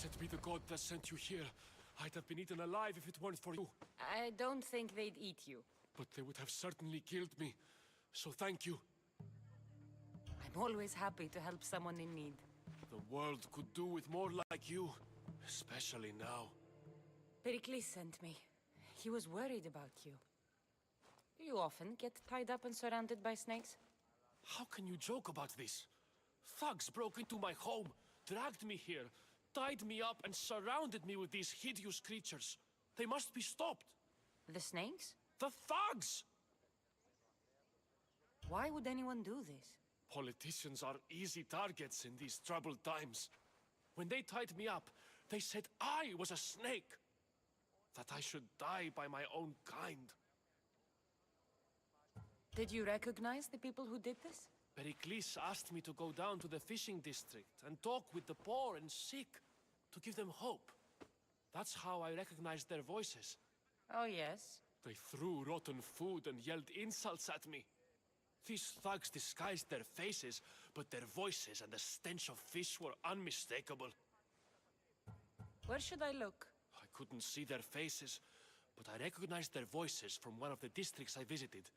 Blessed be the god that sent you here. I'd have been eaten alive if it weren't for you. I don't think they'd eat you. But they would have certainly killed me. So thank you. I'm always happy to help someone in need. The world could do with more like you. Especially now. Pericles sent me. He was worried about you. Do you often get tied up and surrounded by snakes? How can you joke about this? Thugs broke into my home, dragged me here, tied me up and surrounded me with these hideous creatures. They must be stopped. The snakes? The thugs! Why would anyone do this? Politicians are easy targets in these troubled times. When they tied me up, they said I was a snake. That I should die by my own kind. Did you recognize the people who did this? Pericles asked me to go down to the fishing district and talk with the poor and sick, to give them hope. That's how I recognized their voices. Oh, yes? They threw rotten food and yelled insults at me. These thugs disguised their faces, but their voices and the stench of fish were unmistakable. Where should I look? I couldn't see their faces, but I recognized their voices from one of the districts I visited.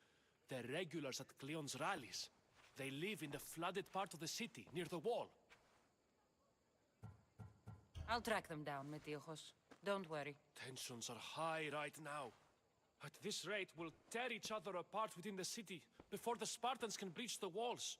They're regulars at Cleon's rallies. They live in the flooded part of the city, near the wall. I'll track them down, Metiochos. Don't worry. Tensions are high right now. At this rate, we'll tear each other apart within the city, before the Spartans can breach the walls.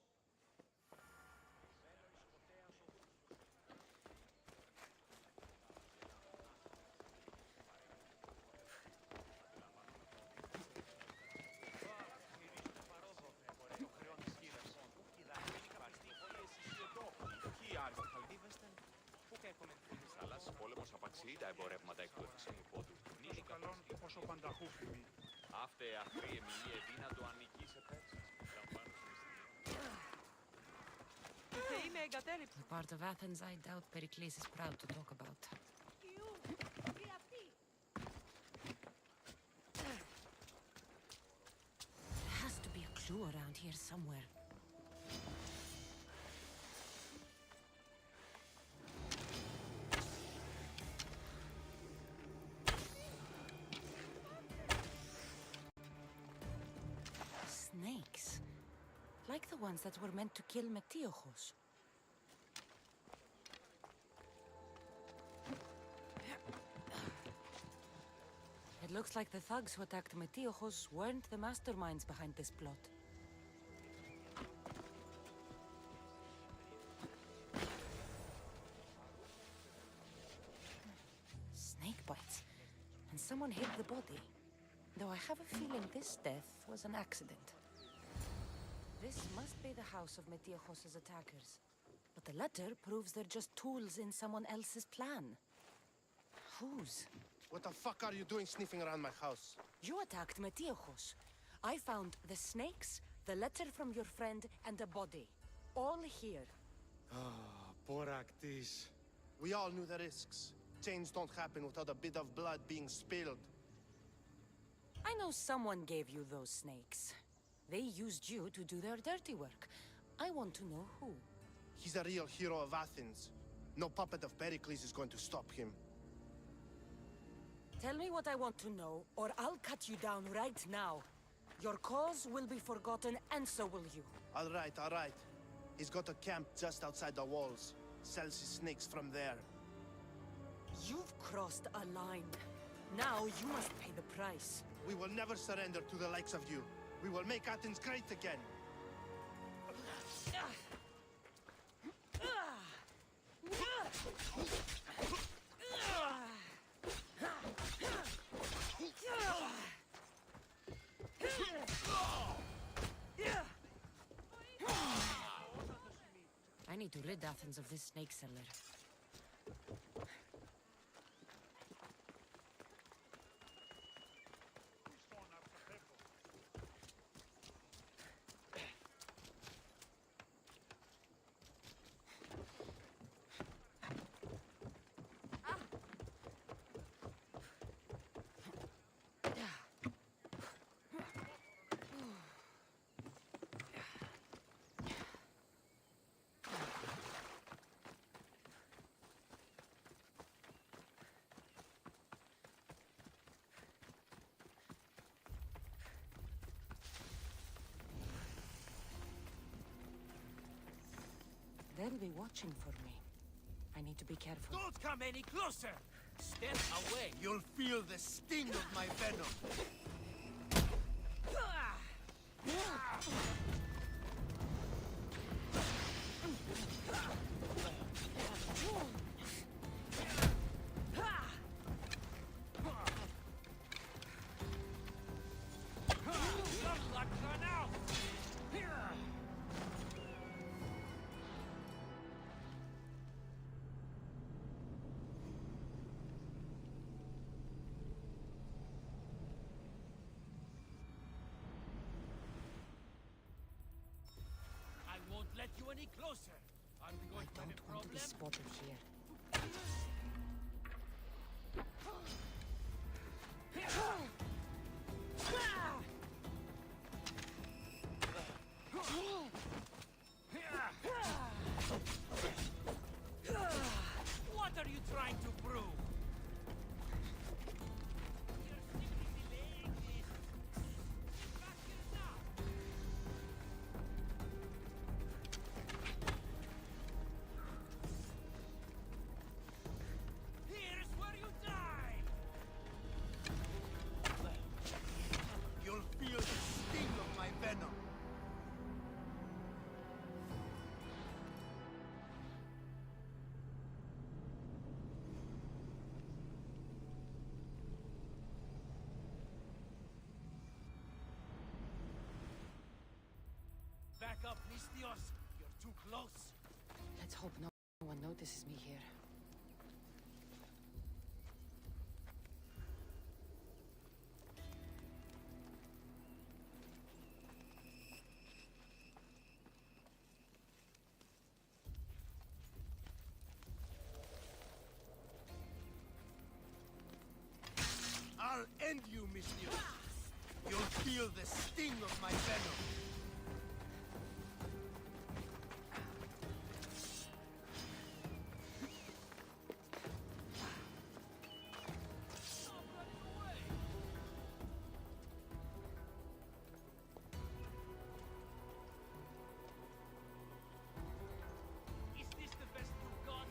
Θάλασσας, πόλεμος απαξιεί τα εμπορεύματα εκτόθησαν υπότου. Τόσο καλόν όσο πανταχούφιμη. Αύτε αχρή εμιλή εδύνατο αν νικήσε Πέρσης. The part of Athens I doubt Pericles is proud to talk about. There has to be a clue around here somewhere. Snakes. Like the ones that were meant to kill Metiochos. It looks like the thugs who attacked Metiochos weren't the masterminds behind this plot. Snake bites. And someone hid the body. Though I have a feeling this death was an accident. This must be the house of Metiochos' attackers. But the letter proves they're just tools in someone else's plan. Whose? What the fuck are you doing sniffing around my house? You attacked Metiochos. I found the snakes, the letter from your friend, and a body. All here. Poraktis. We all knew the risks. Change don't happen without a bit of blood being spilled. I know someone gave you those snakes. They used you to do their dirty work. I want to know who. He's a real hero of Athens. No puppet of Pericles is going to stop him. Tell me what I want to know, or I'll cut you down right now. Your cause will be forgotten, and so will you. All right. He's got a camp just outside the walls. Sells his snakes from there. You've crossed a line. Now you must pay the price. We will never surrender to the likes of you. We will make Athens great again. I need to rid Athens of this snake seller. They'll be watching for me. I need to be careful. Don't come any closer! Step away! You'll feel the sting of my venom. I won't let you any closer! Are we I going to have don't a want to be problem? spotted here. What are you trying to prove? You're simply delaying this. Get back here now! Here's where you die! You'll feel the sting of my venom. Back up, Mistios! You're too close! Let's hope no one notices me here. I'll end you, Mistios. You'll feel the sting of my venom. Stop running away! Is this the best you've got?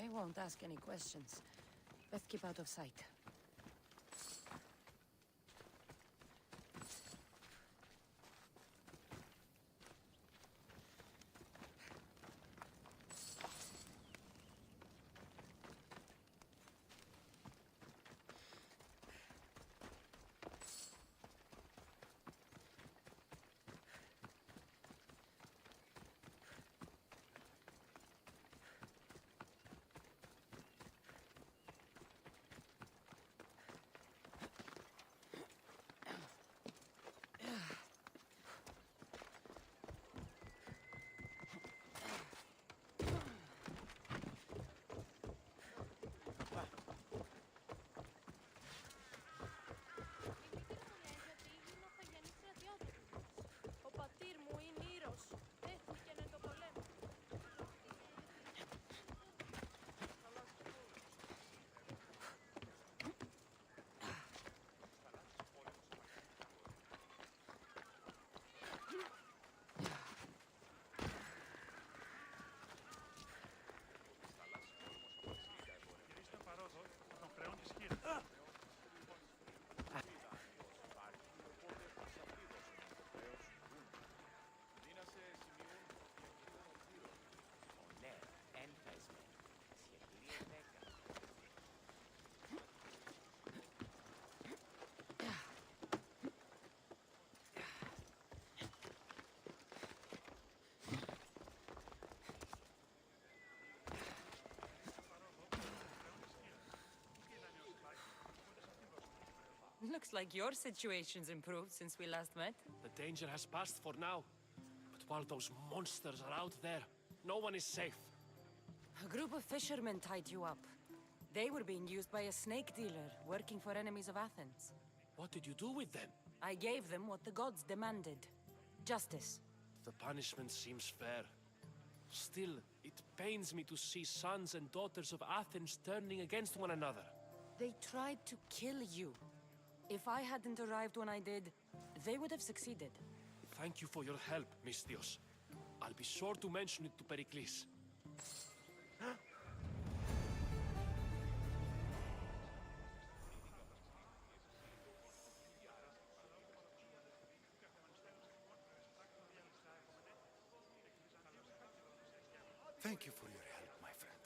I won't ask any questions. Best keep out of sight. Γυρίστε παρόδο, θα τον χρεώνει ισχύρα. Looks like your situation's improved since we last met. The danger has passed for now. But while those monsters are out there, no one is safe. A group of fishermen tied you up. They were being used by a snake dealer working for enemies of Athens. What did you do with them? I gave them what the gods demanded. Justice. The punishment seems fair. Still, it pains me to see sons and daughters of Athens turning against one another. They tried to kill you. If I hadn't arrived when I did, they would have succeeded. Thank you for your help, Misthios. I'll be sure to mention it to Pericles. Thank you for your help, my friend.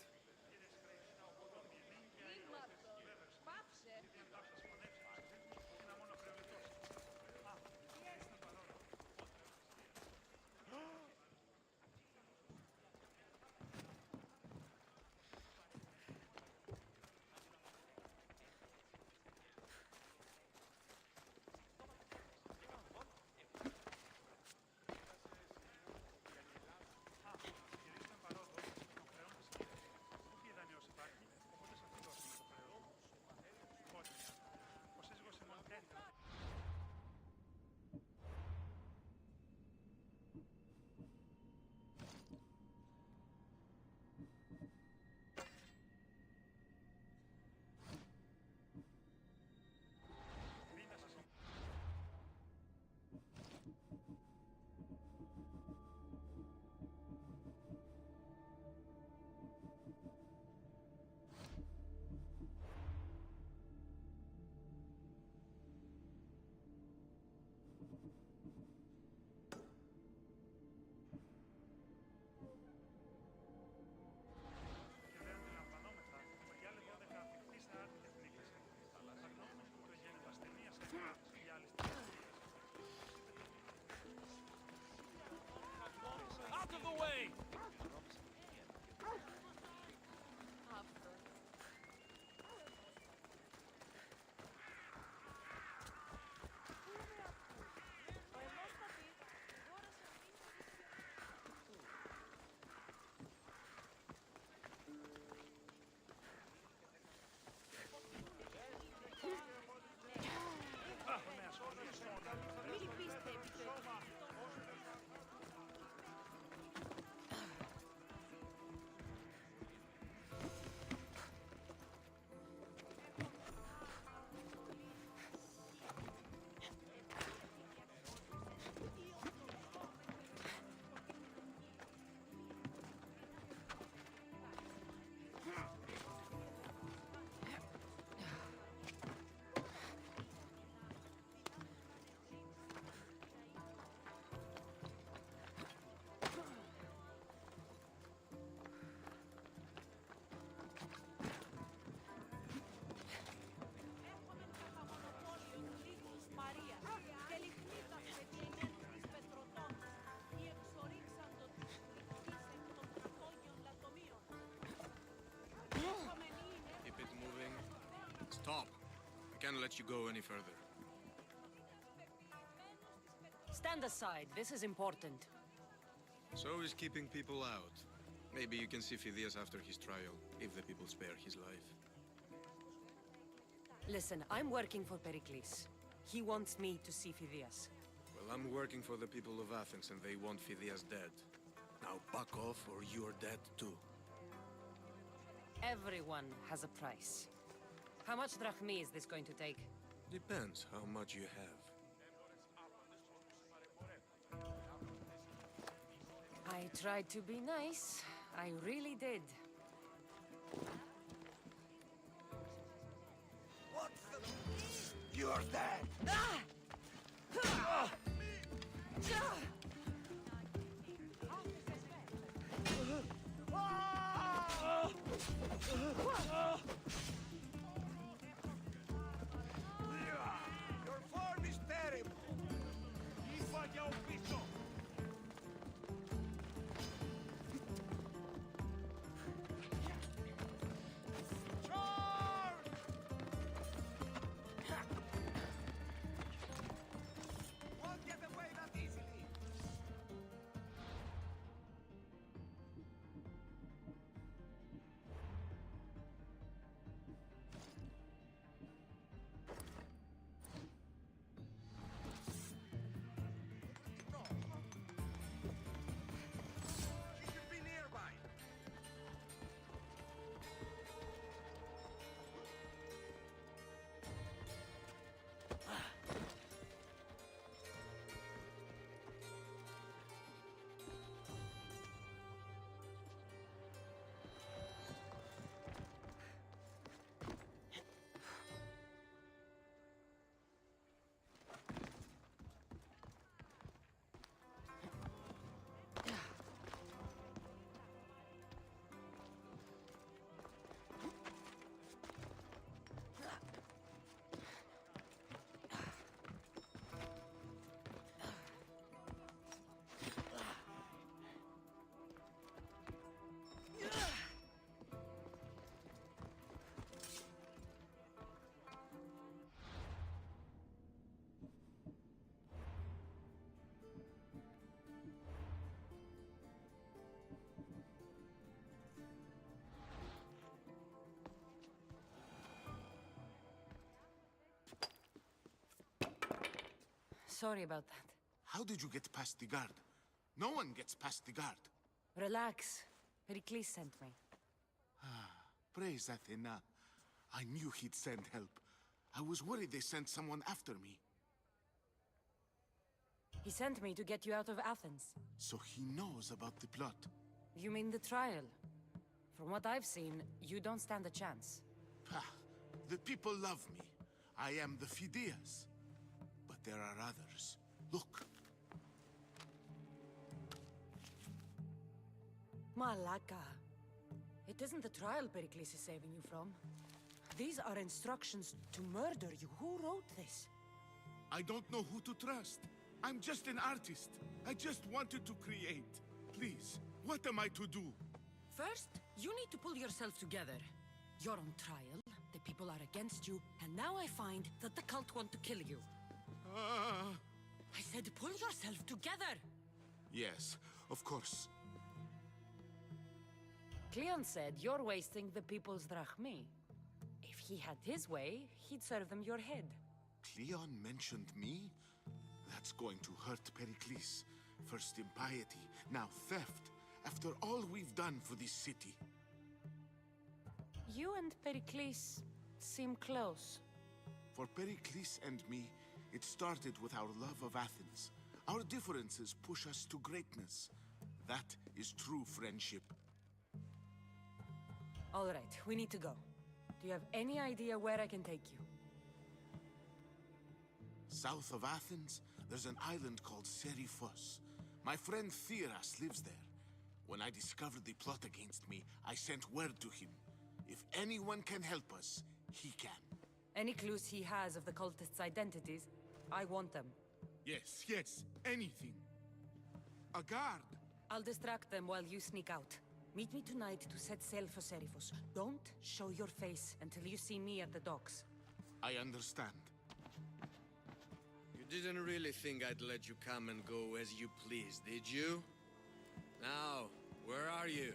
can't let you go any further. Stand aside. This is important. So is keeping people out. Maybe you can see Phidias after his trial, if the people spare his life. Listen, I'm working for Pericles. He wants me to see Phidias. Well, I'm working for the people of Athens, and they want Phidias dead. Now back off, or you're dead too. Everyone has a price. How much drachmi is this going to take? Depends how much you have. I tried to be nice. I really did. What the... You're dead! Ah! Ah! Your form is terrible! Won't get away that easily! He should be nearby. Sorry about that. How did you get past the guard? No one gets past the guard. Relax. Pericles sent me. Praise Athena. I knew he'd send help. I was worried they sent someone after me. He sent me to get you out of Athens. So he knows about the plot. You mean the trial? From what I've seen, you don't stand a chance. Pah, the people love me. I am the Phidias. But there are others. Look. Malaka. It isn't the trial Pericles is saving you from. These are instructions to murder you. Who wrote this? I don't know who to trust. I'm just an artist. I just wanted to create. Please, what am I to do? First, you need to pull yourself together. You're on trial, the people are against you, and now I find that the cult want to kill you. I said pull yourself together! Yes, of course. Cleon said you're wasting the people's drachmi. If he had his way, he'd serve them your head. Cleon mentioned me? That's going to hurt Pericles. First impiety, now theft. After all we've done for this city. You and Pericles seem close. For Pericles and me, it started with our love of Athens. Our differences push us to greatness. That is true friendship. All right, we need to go. Do you have any idea where I can take you? South of Athens, there's an island called Seriphos. My friend Theras lives there. When I discovered the plot against me, I sent word to him. If anyone can help us, he can. Any clues he has of the cultists' identities, I want them. Yes, yes, anything. A guard. I'll distract them while you sneak out. Meet me tonight to set sail for Seriphos. Don't show your face until you see me at the docks. I understand. You didn't really think I'd let you come and go as you please, did you? Now, where are you?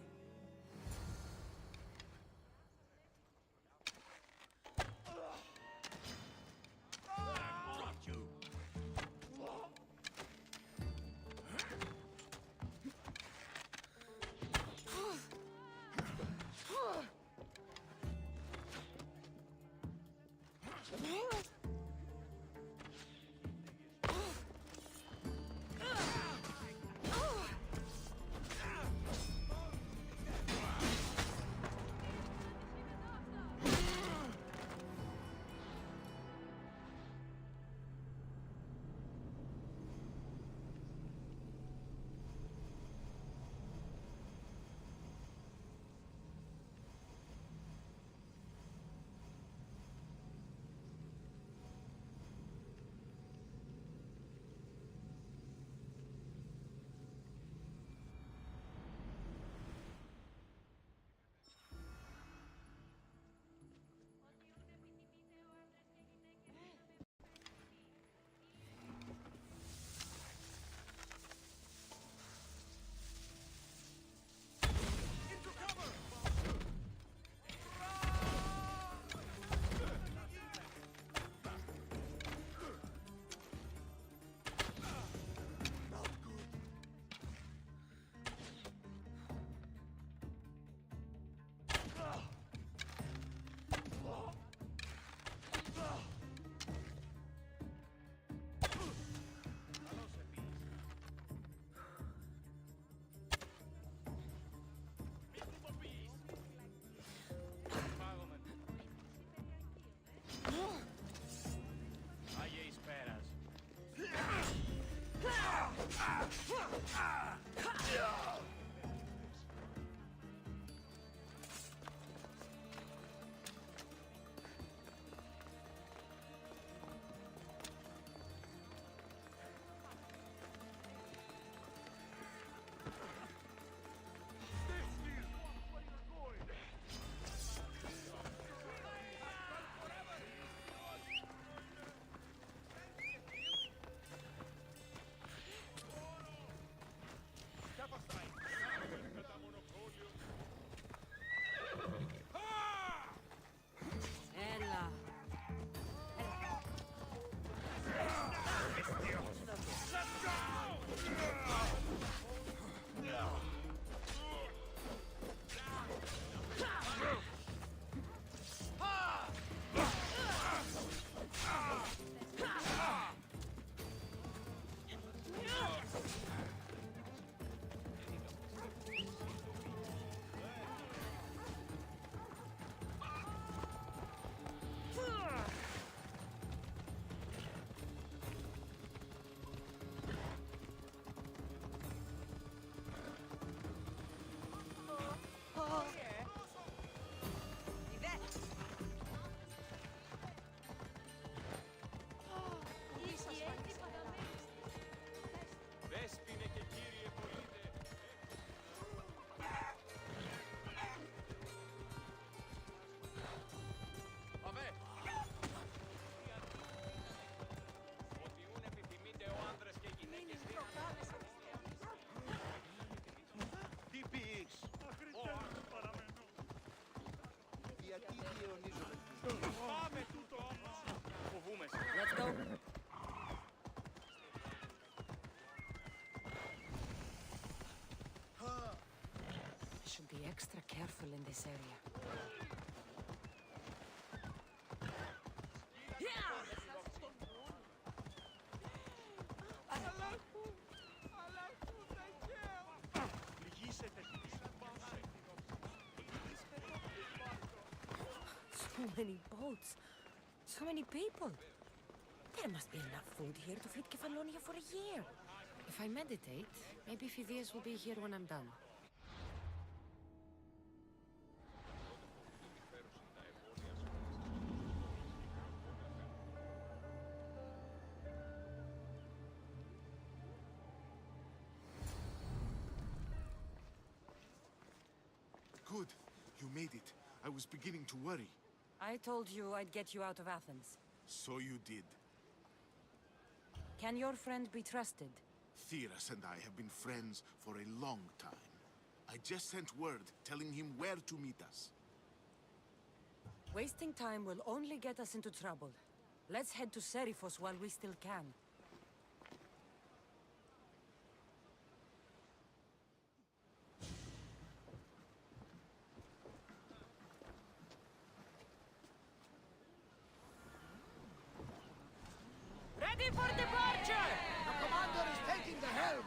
Let's go. I should be extra careful in this area. So many boats. So many people. There must be enough food here to feed Kefalonia for a year. If I meditate, maybe Phidias will be here when I'm done. Good. You made it. I was beginning to worry. I told you I'd get you out of Athens. So you did. Can your friend be trusted? Theras and I have been friends for a long time. I just sent word telling him where to meet us. Wasting time will only get us into trouble. Let's head to Serifos while we still can. Ready for departure! The commander is taking the helm!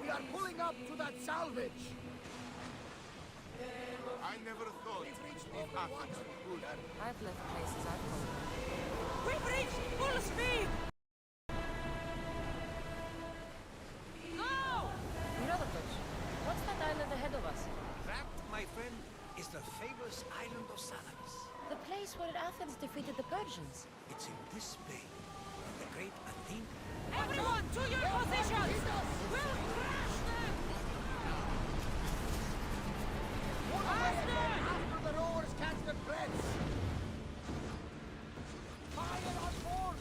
We are pulling up to that salvage! I never thought if Athens would. I've left places I've gone. We've reached full speed! Go! Herodotus, what's that island ahead of us? That, my friend, is the famous island of Salamis. The place where Athens defeated the Persians. It's in this bay that the great Athene... Everyone, to your positions! We'll crash them! After the rowers catch their breaths! Fire on board!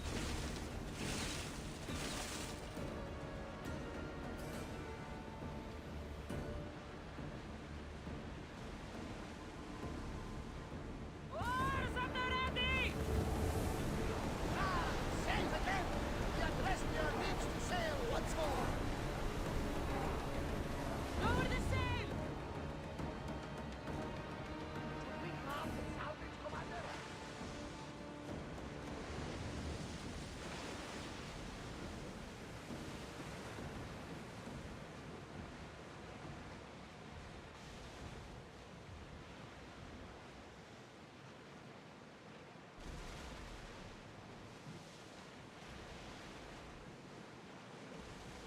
Oars at the ready! Sails again! We are dressing your lips to sail once more! Lower the sail! We have the salvage, Commander!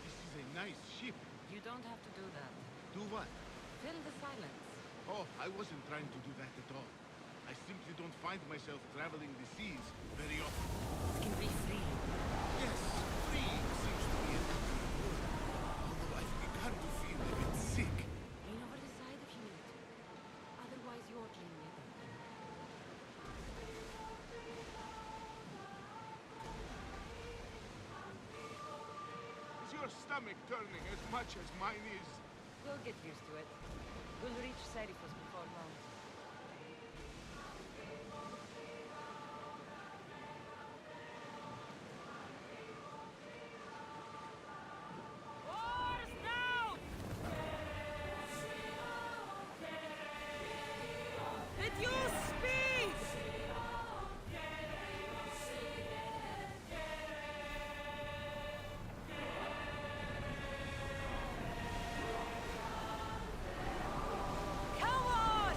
This is a nice ship. You don't have to do that. Do what? Fill the silence. Oh, I wasn't trying to do that at all. I simply don't find myself traveling the seas very often. It can be free. Yes, freeing seems to be a good word. Although I've begun to feel a bit sick. Lean over the side if you need to. Otherwise, you're cleaning it up. Is your stomach turning as much as mine is? We'll get used to it. We'll reach Serifos before long. Oars down! Reduce speed! Come on!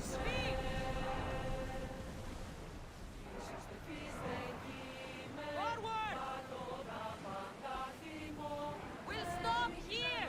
speed! Forward! We'll stop here!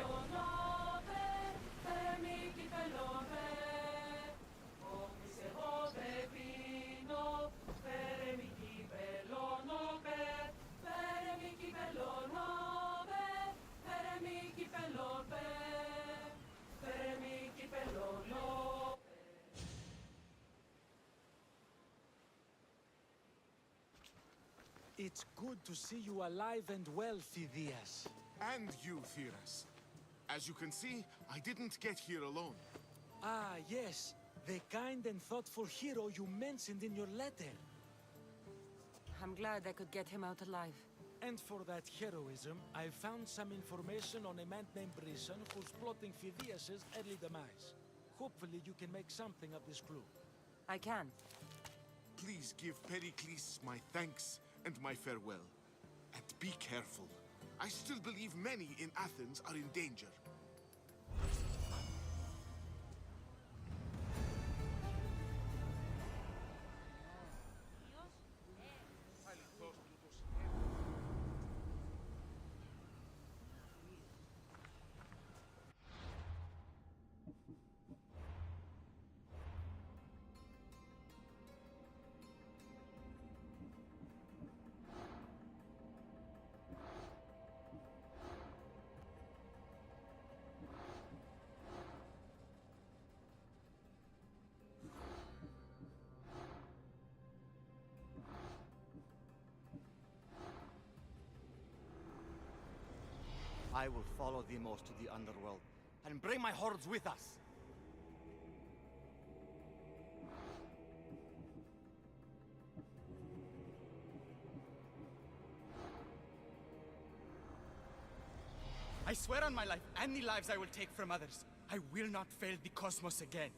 It's good to see you alive and well, Phidias. And you, Theras. As you can see, I didn't get here alone. Ah, yes. The kind and thoughtful hero you mentioned in your letter. I'm glad I could get him out alive. And for that heroism, I found some information on a man named Brisson who's plotting Phidias' early demise. Hopefully you can make something of this clue. I can. Please give Pericles my thanks and my farewell. And be careful. I still believe many in Athens are in danger. I will follow Deimos to the underworld and bring my hordes with us. I swear on my life and the lives I will take from others, I will not fail the cosmos again.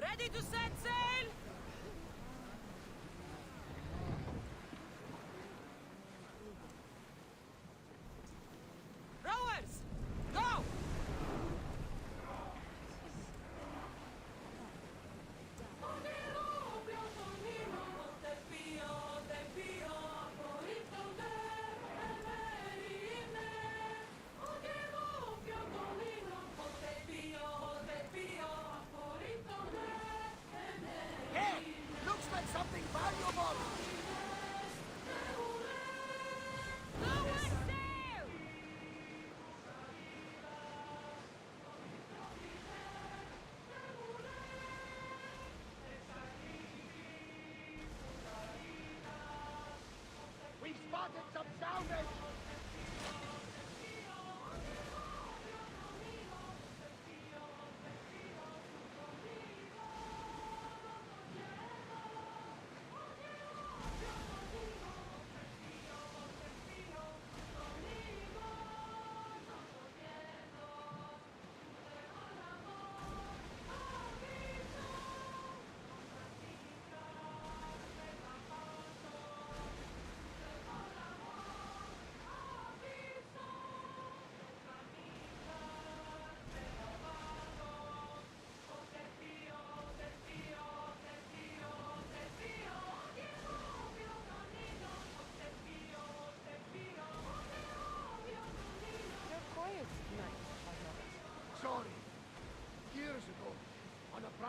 Ready to set sail? Rowers, go!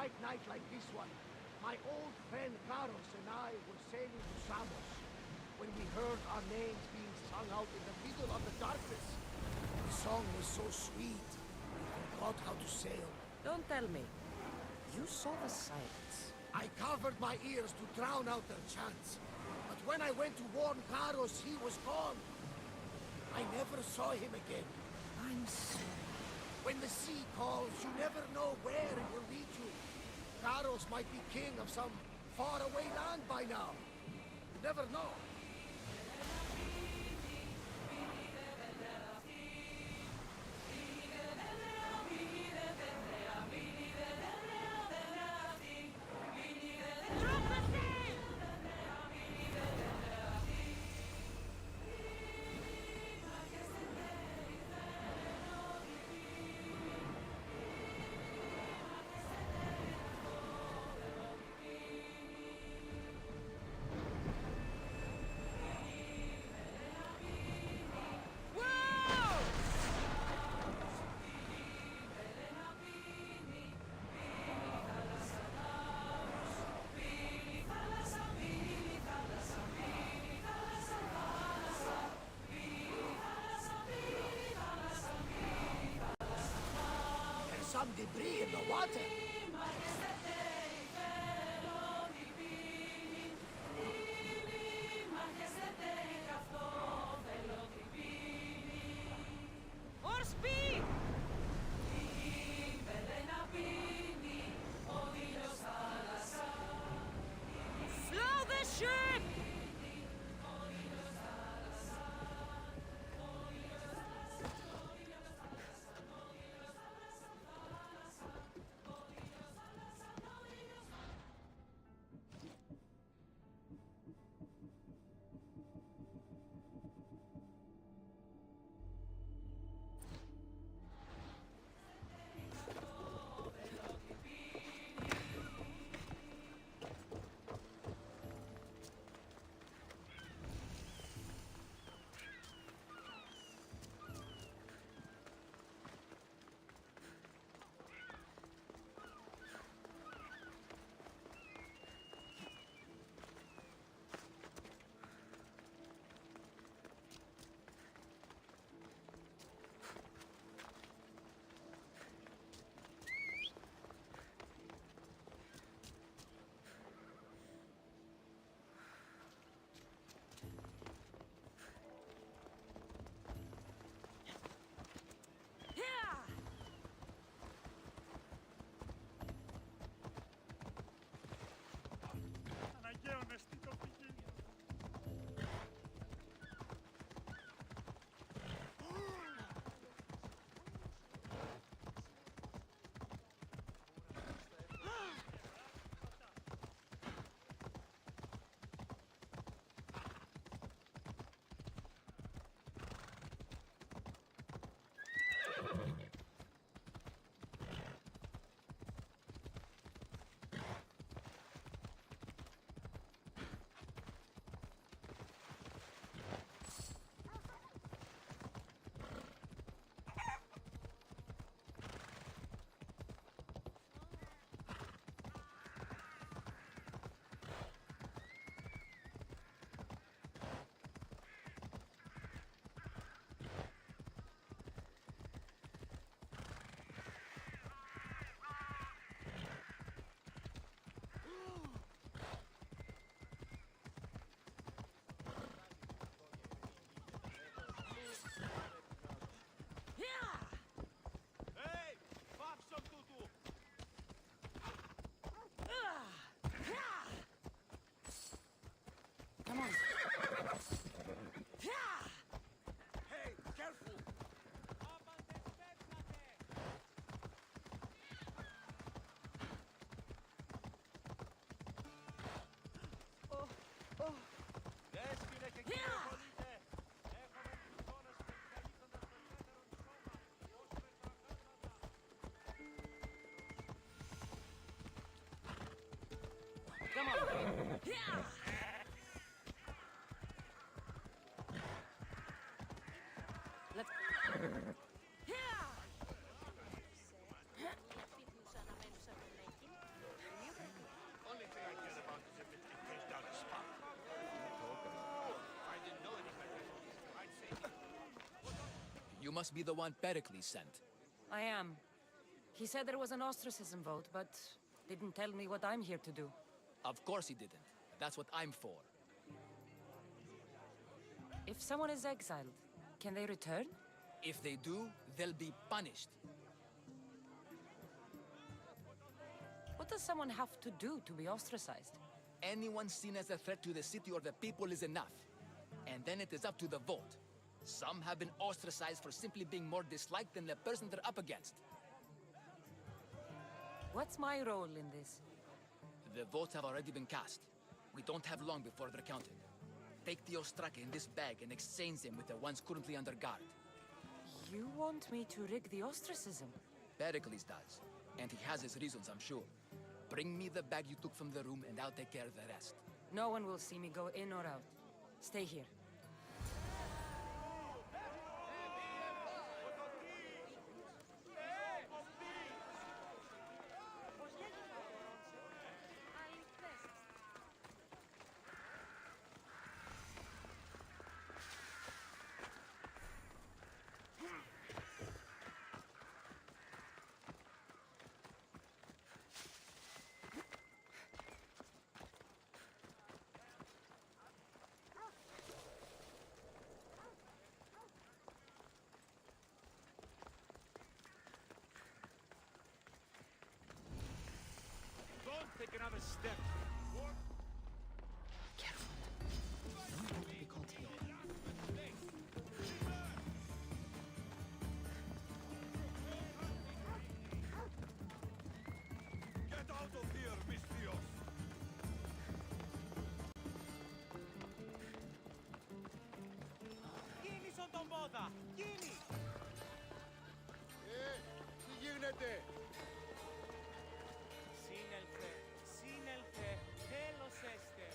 quiet night like this one, my old friend Carlos and I were sailing to Samos when we heard our names being sung out in the middle of the darkness. The song was so sweet, we forgot how to sail. Don't tell me. You saw the sights. I covered my ears to drown out their chants. But when I went to warn Carlos, he was gone. I never saw him again. I'm sorry. When the sea calls, you never know where it will lead you. Carlos might be king of some faraway land by now. You never know. Some debris in the water. More speed! Slow the ship! Αναγκαίο νεστή το φυγή. Come on. Hey, careful! Δέσποινε και κύριε πολίτε, έχουμε πισώνες που καλύπτονται στο ελεύθερο σώμα, ως με τα γάλματα. Come on. Let's... You must be the one Pericles sent. I am. He said there was an ostracism vote, but didn't tell me what I'm here to do. Of course he didn't. That's what I'm for. If someone is exiled, can they return? If they do, they'll be punished. What does someone have to do to be ostracized? Anyone seen as a threat to the city or the people is enough. And then it is up to the vote. Some have been ostracized for simply being more disliked than the person they're up against. What's my role in this? The votes have already been cast. We don't have long before they're counted. Take the Ostraka in this bag and exchange them with the ones currently under guard. You want me to rig the ostracism? Pericles does. And he has his reasons, I'm sure. Bring me the bag you took from the room and I'll take care of the rest. No one will see me go in or out. Stay here. Don't take another step. Careful. Don't want to be caught here. Get out of here, Mistios! Κίνησον τον πόδα! Κίνη! Τι γίνεται? Σύνελθε, σύνελθε, τέλος έστε.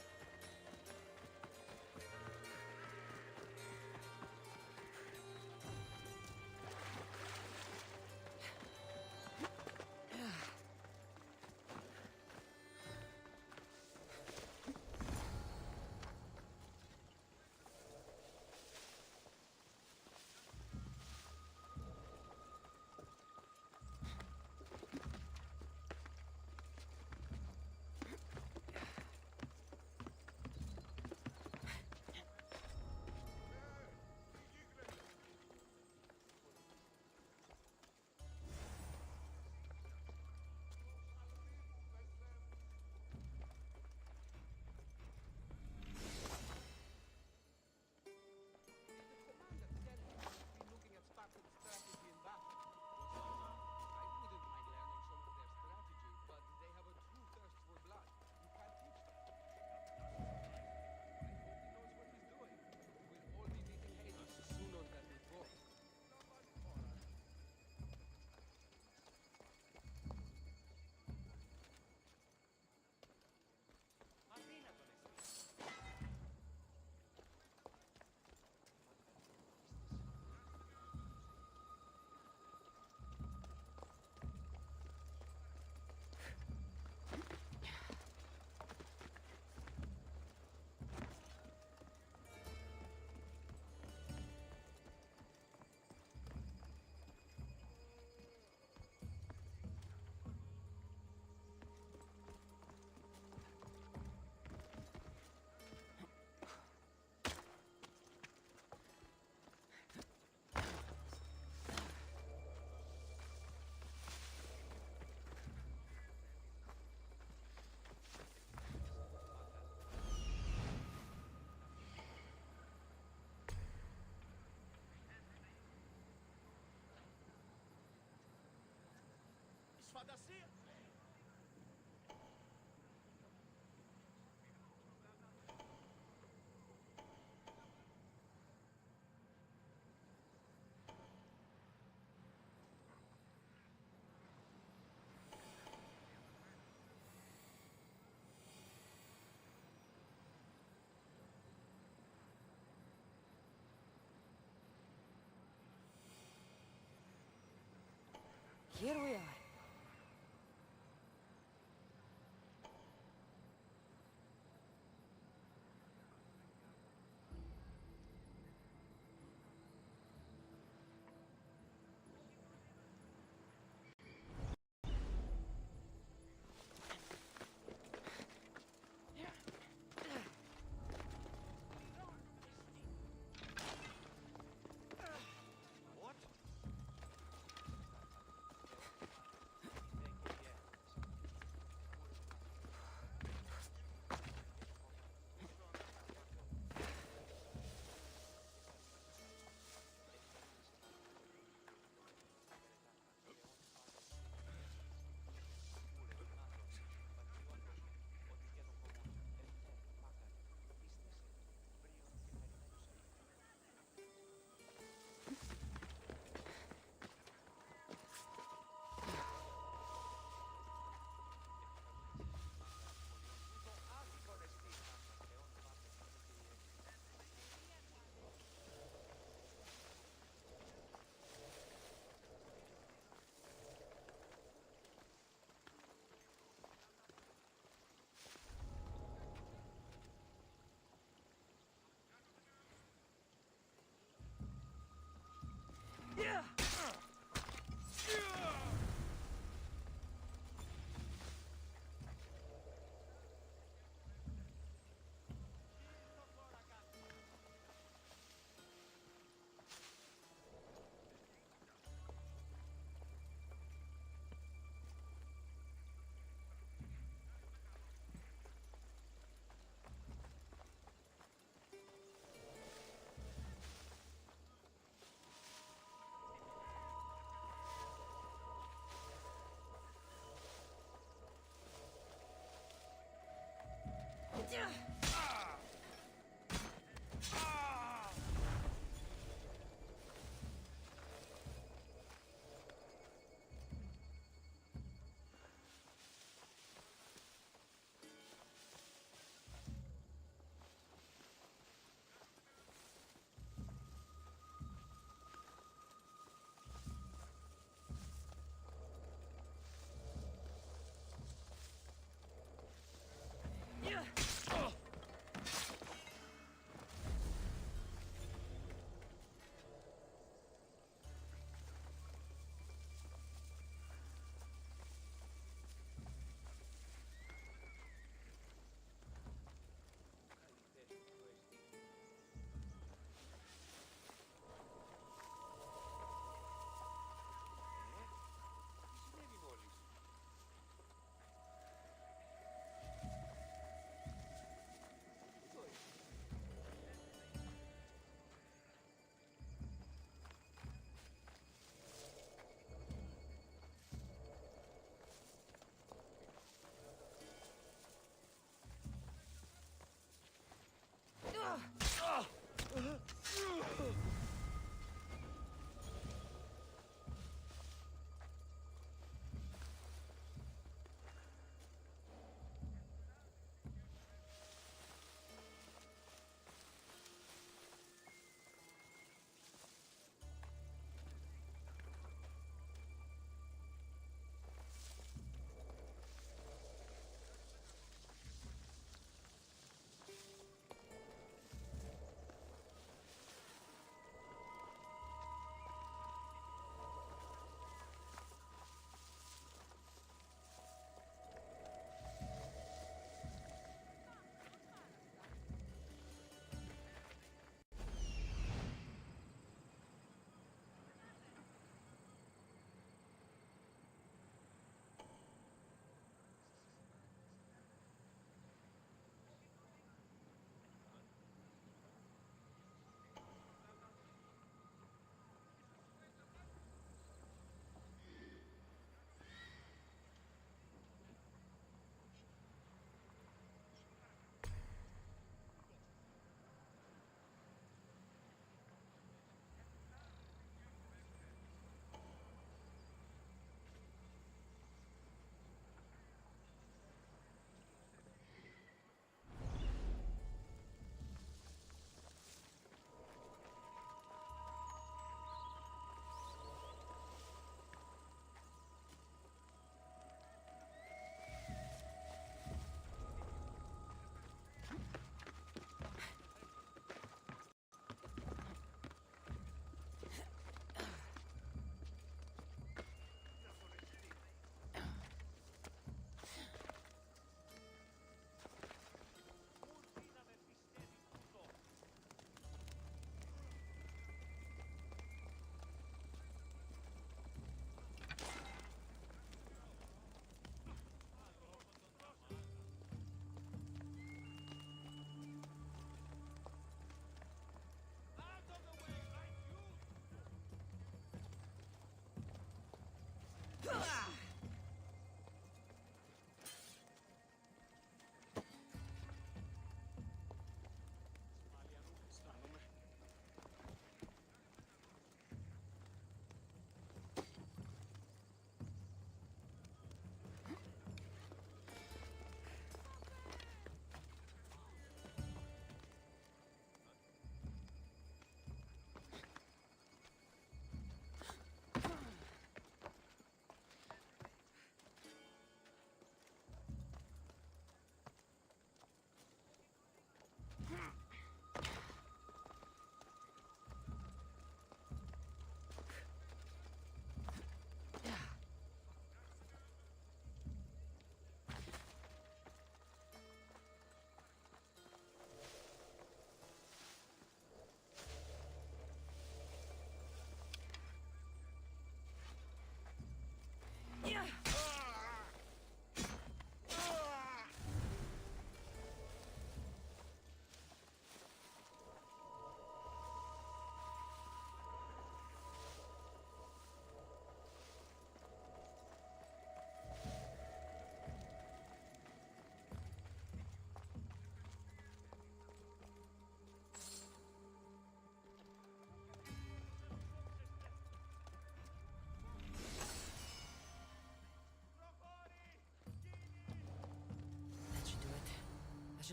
Φαντασία! Here we are.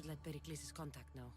should let Pericles' contact know.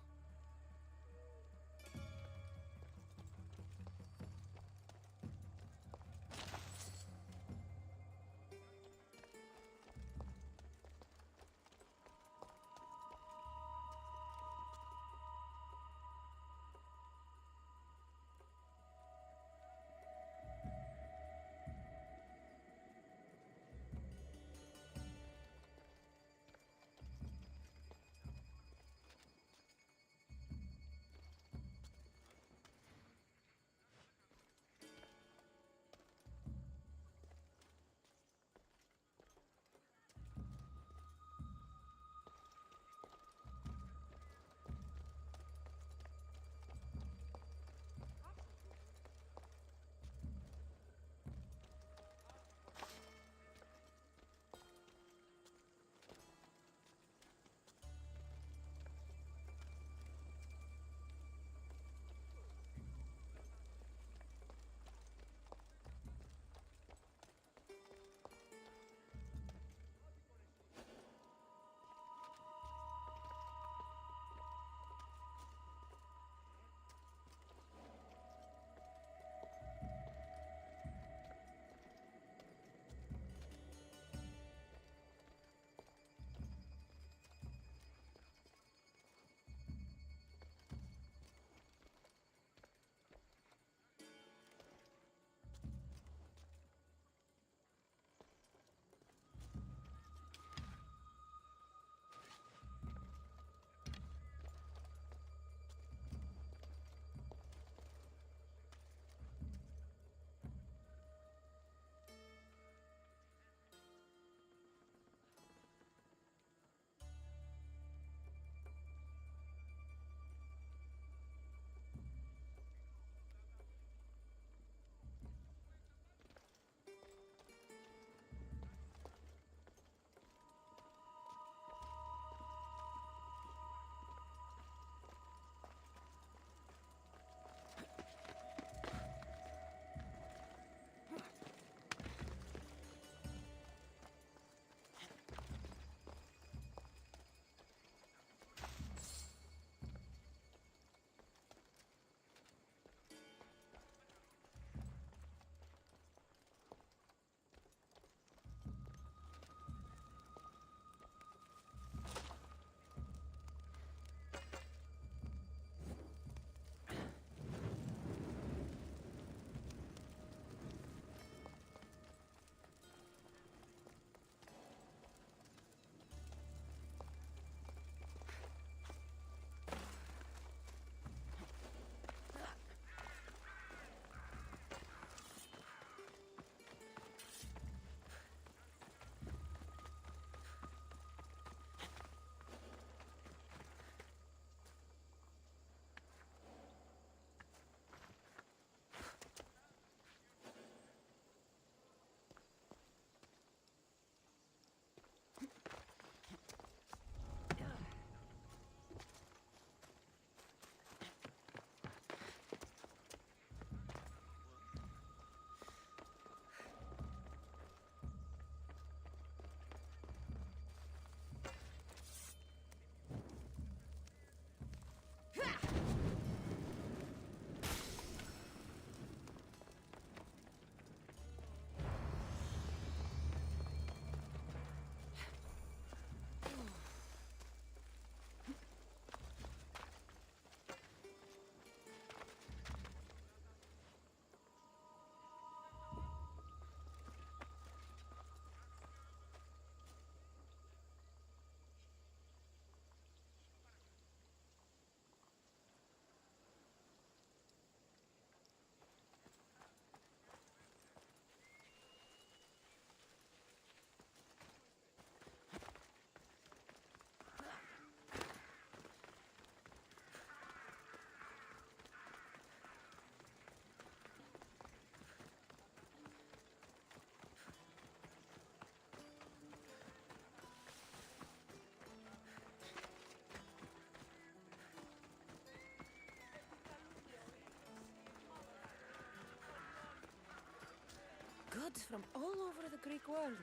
Goods from all over the Greek world.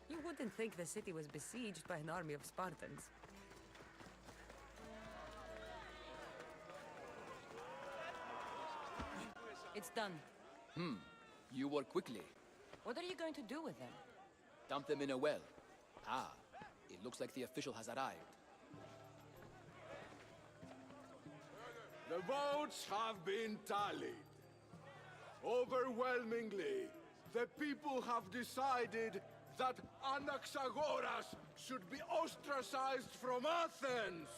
You wouldn't think the city was besieged by an army of Spartans. it's done. You work quickly. What are you going to do with them? Dump them in a well. Ah, it looks like the official has arrived. The votes have been tallied. Overwhelmingly, the people have decided that Anaxagoras should be ostracized from Athens!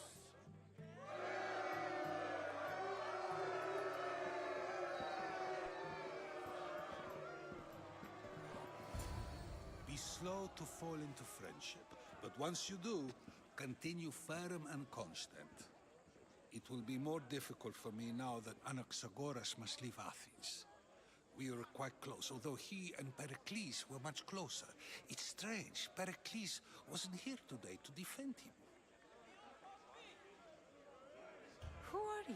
Be slow to fall into friendship, but once you do, continue firm and constant. It will be more difficult for me now that Anaxagoras must leave Athens. We were quite close, although he and Pericles were much closer. It's strange, Pericles wasn't here today to defend him. Who are you?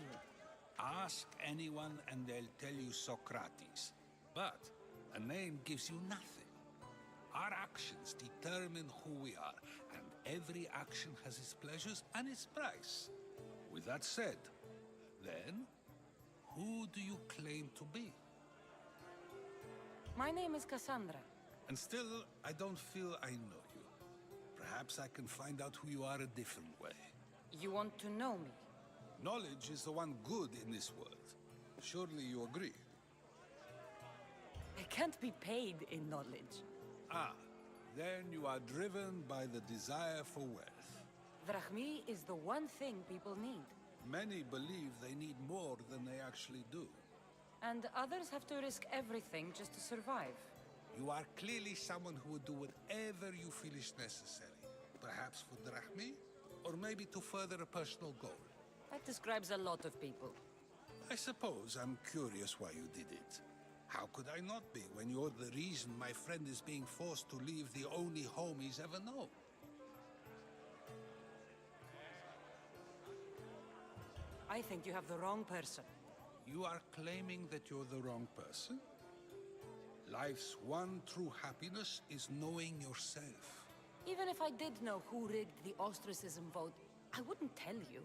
Ask anyone and they'll tell you Socrates. But a name gives you nothing. Our actions determine who we are, and every action has its pleasures and its price. With that said, then, who do you claim to be? My name is Cassandra. And still, I don't feel I know you. Perhaps I can find out who you are a different way. You want to know me? Knowledge is the one good in this world. Surely you agree? I can't be paid in knowledge. Ah, then you are driven by the desire for wealth. Drachmi is the one thing people need. Many believe they need more than they actually do. And others have to risk everything just to survive. You are clearly someone who would do whatever you feel is necessary. Perhaps for drachmi, or maybe to further a personal goal. That describes a lot of people. I suppose I'm curious why you did it. How could I not be when you're the reason my friend is being forced to leave the only home he's ever known? I think you have the wrong person. You are claiming that you're the wrong person? Life's one true happiness is knowing yourself. Even if I did know who rigged the ostracism vote, I wouldn't tell you.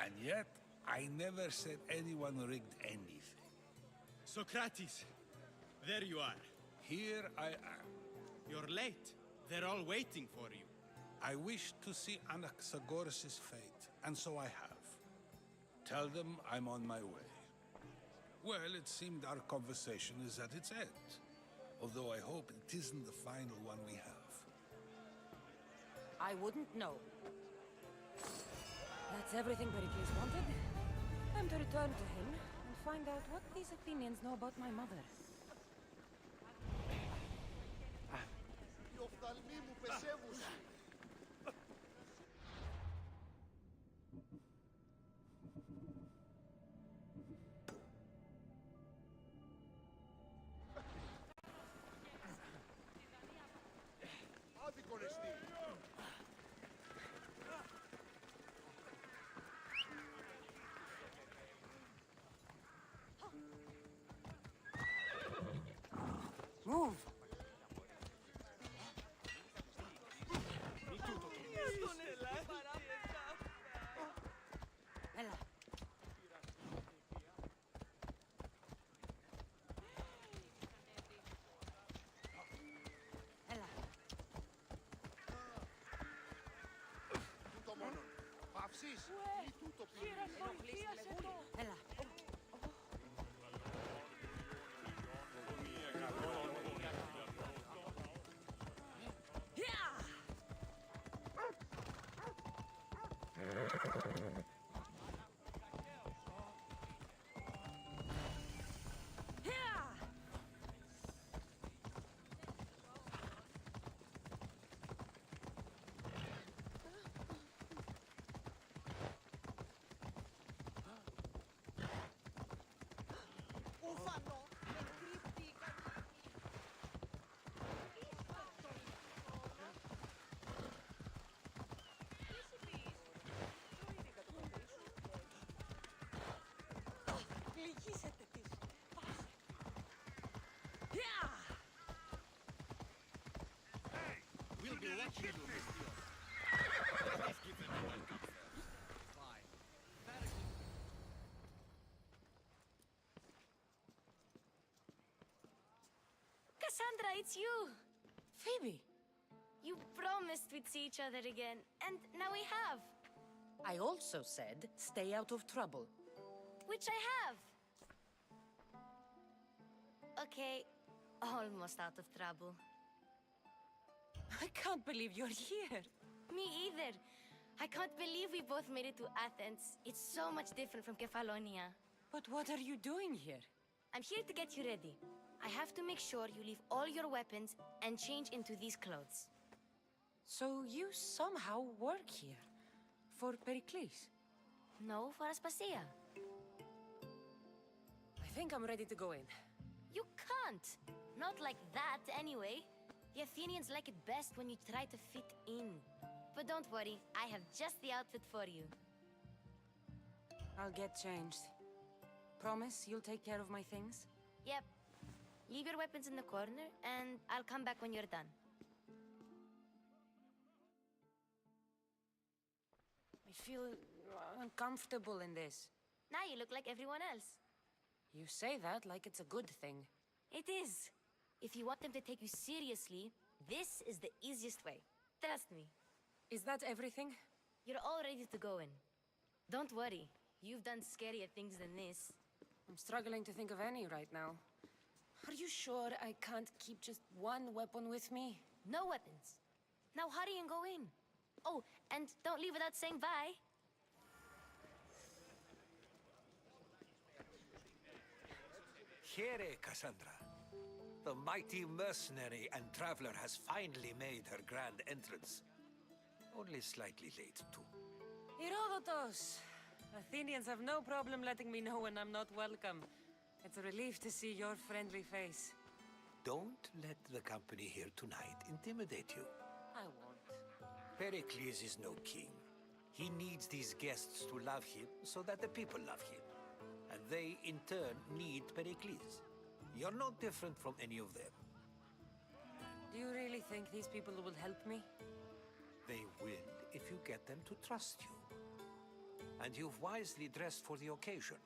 And yet, I never said anyone rigged anything. Socrates, there you are. Here I am. You're late. They're all waiting for you. I wish to see Anaxagoras' fate, and so I have. Tell them I'm on my way. Well, it seemed our conversation is at its end. Although I hope it isn't the final one we have. I wouldn't know. That's everything Pericles wanted. Time to return to him and find out what these Athenians know about my mother. Οι οφθαλμοί μου πεσεύουσι. Άδικον εστί. Move! Έλα. Έλα. Τούτο μόνον. Παύσεις ή τούτο πίνει. Έλα. We'll be watching you, Mr. Let's give them a welcome first. Fine. Cassandra, it's you! Phoebe! You promised we'd see each other again, and now we have. I also said, stay out of trouble. Which I have. Okay, almost out of trouble. I can't believe you're here. Me either. I can't believe we both made it to Athens. It's so much different from Kefalonia. But what are you doing here? I'm here to get you ready. I have to make sure you leave all your weapons and change into these clothes. So you somehow work here? For Pericles? No, for Aspasia. I think I'm ready to go in. You can't! Not like that, anyway. The Athenians like it best when you try to fit in. But don't worry, I have just the outfit for you. I'll get changed. Promise you'll take care of my things? Yep. Leave your weapons in the corner, and I'll come back when you're done. I feel uncomfortable in this. Now you look like everyone else. You say that like it's a good thing. It is. If you want them to take you seriously, this is the easiest way. Trust me. Is that everything? You're all ready to go in. Don't worry. You've done scarier things than this. I'm struggling to think of any right now. Are you sure I can't keep just one weapon with me? No weapons. Now hurry and go in. Oh, and don't leave without saying bye. Here, Cassandra. The mighty mercenary and traveler has finally made her grand entrance. Only slightly late, too. Herodotus! Athenians have no problem letting me know when I'm not welcome. It's a relief to see your friendly face. Don't let the company here tonight intimidate you. I won't. Pericles is no king. He needs these guests to love him so that the people love him. And they, in turn, need Pericles. You're no different from any of them. Do you really think these people will help me? They will if you get them to trust you. And you've wisely dressed for the occasion.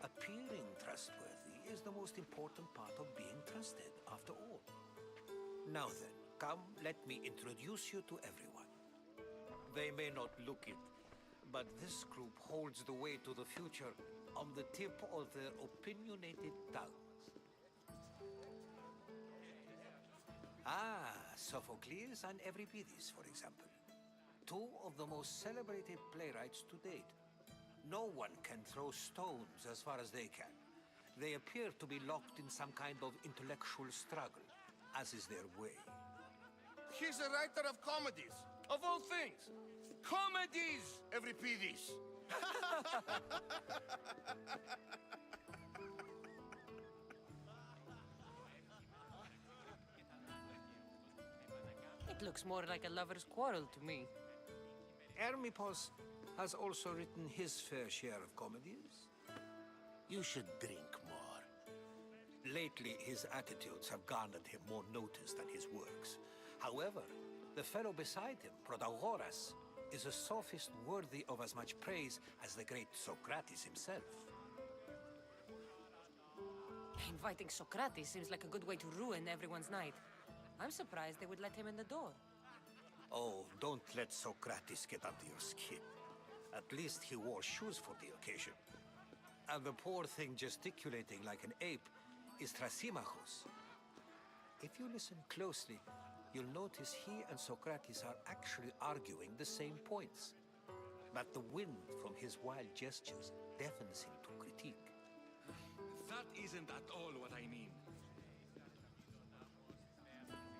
Appearing trustworthy is the most important part of being trusted, after all. Now then, come, let me introduce you to everyone. They may not look it, but this group holds the way to the future on the tip of their opinionated tongues. Ah, Sophocles and Euripides, for example. Two of the most celebrated playwrights to date. No one can throw stones as far as they can. They appear to be locked in some kind of intellectual struggle, as is their way. He's a writer of comedies, of all things. Comedies, Euripides! It looks more like a lover's quarrel to me. Hermippos has also written his fair share of comedies. You should drink more. Lately, his attitudes have garnered him more notice than his works. However, the fellow beside him, Protagoras, is a sophist worthy of as much praise as the great Socrates himself. Inviting Socrates seems like a good way to ruin everyone's night. I'm surprised they would let him in the door. Oh, don't let Socrates get under your skin. At least he wore shoes for the occasion. And the poor thing gesticulating like an ape is Thrasymachos. If you listen closely, you'll notice he and Socrates are actually arguing the same points. But the wind from his wild gestures deafens him to critique. That isn't at all what I mean.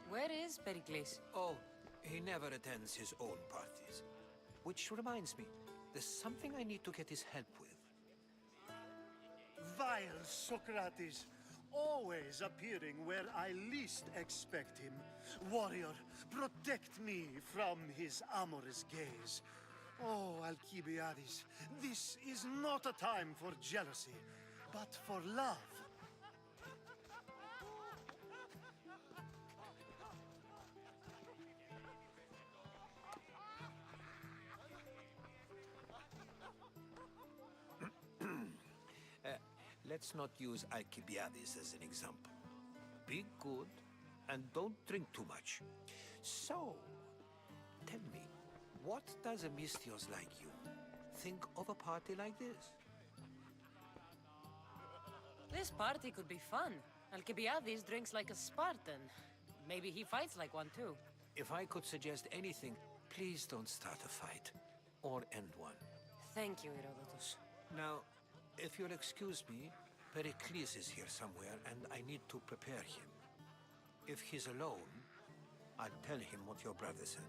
Where is Pericles? Oh, he never attends his own parties. Which reminds me, there's something I need to get his help with. Vile Socrates, always appearing where I least expect him. Warrior, protect me from his amorous gaze. Oh, Alcibiades, this is not a time for jealousy, but for love. Let's not use Alcibiades as an example. Be good, and don't drink too much. So, tell me, what does a Mystios like you think of a party like this? This party could be fun. Alcibiades drinks like a Spartan. Maybe he fights like one too. If I could suggest anything, please don't start a fight. Or end one. Thank you, Herodotus. Now, if you'll excuse me, Pericles is here somewhere, and I need to prepare him. If he's alone, I'll tell him what your brother said.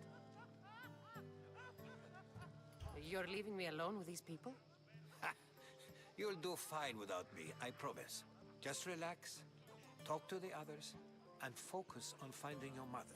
You're leaving me alone with these people? You'll do fine without me, I promise. Just relax, talk to the others, and focus on finding your mother.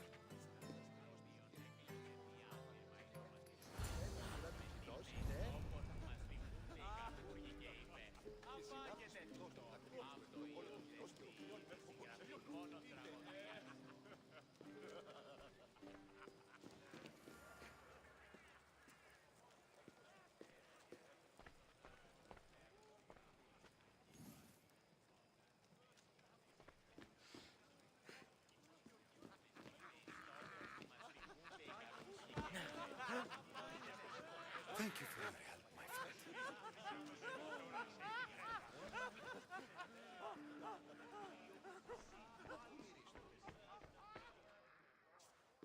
Thank you for your help, my friend.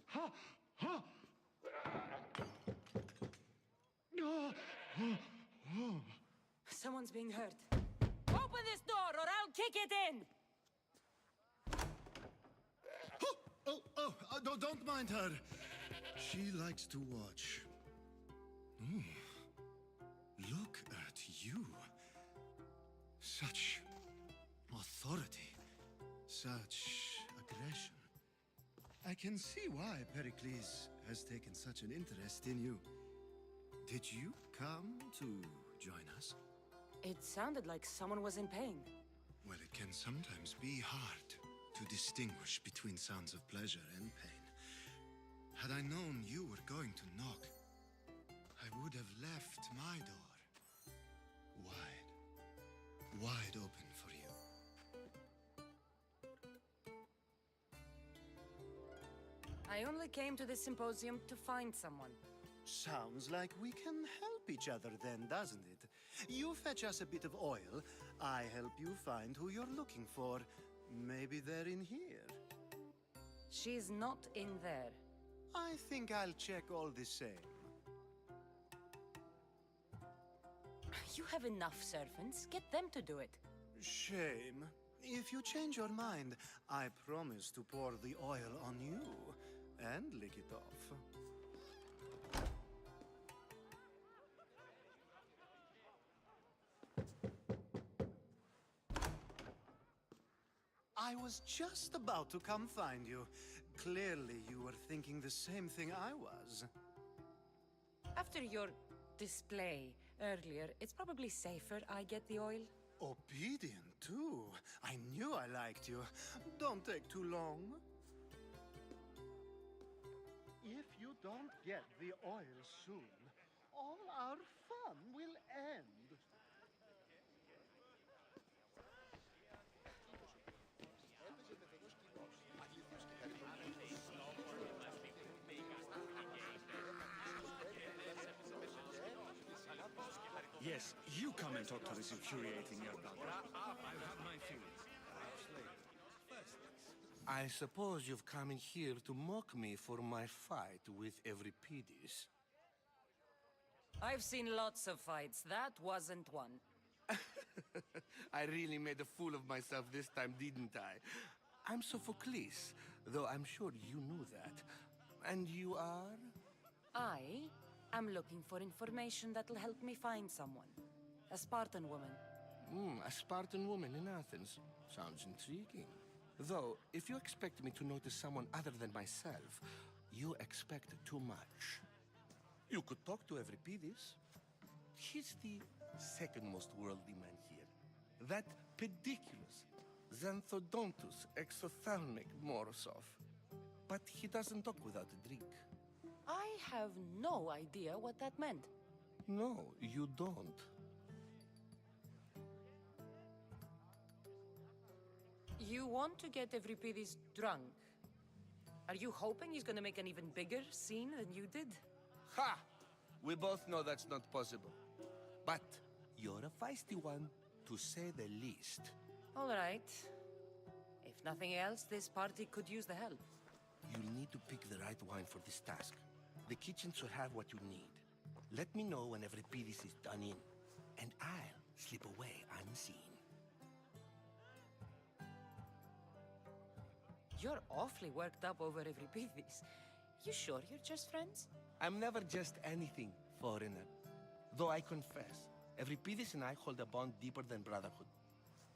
Ha! Ha! Someone's being hurt. Open this door or I'll kick it in! Don't mind her. She likes to watch. Ooh. Look at you. Such authority. Such aggression. I can see why Pericles has taken such an interest in you. Did you come to join us? It sounded like someone was in pain. Well, it can sometimes be hard to distinguish between sounds of pleasure and pain. Had I known you were going to knock, I would have left my door wide open for you. I only came to this symposium to find someone. Sounds like we can help each other then, doesn't it? You fetch us a bit of oil, I help you find who you're looking for. Maybe they're in here. She's not in there. I think I'll check all the same. You have enough servants. Get them to do it. Shame. If you change your mind, I promise to pour the oil on you and lick it off. I was just about to come find you. Clearly, you were thinking the same thing I was. After your display earlier, it's probably safer I get the oil. Obedient, too. I knew I liked you. Don't take too long. If you don't get the oil soon, all our fun will end. Yes, you come and talk to this infuriating young brother. I've had my feelings. Perhaps later. First, I suppose you've come in here to mock me for my fight with Euripides. I've seen lots of fights. That wasn't one. I really made a fool of myself this time, didn't I? I'm Sophocles, though I'm sure you knew that. And you are? I'm looking for information that'll help me find someone. A Spartan woman. A Spartan woman in Athens. Sounds intriguing. Though, if you expect me to notice someone other than myself, you expect too much. You could talk to Euripides. He's the second most worldly man here. That pediculous, xanthodontus exophthalmic Morosov. But he doesn't talk without a drink. I have no idea what that meant. No, you don't. You want to get Euripides drunk? Are you hoping he's gonna make an even bigger scene than you did? Ha! We both know that's not possible. But you're a feisty one, to say the least. All right. If nothing else, this party could use the help. You'll need to pick the right wine for this task. The kitchen should have what you need. Let me know when Euripides is done in, and I'll slip away unseen. You're awfully worked up over Euripides. You sure you're just friends? I'm never just anything, foreigner. Though I confess, Euripides and I hold a bond deeper than brotherhood.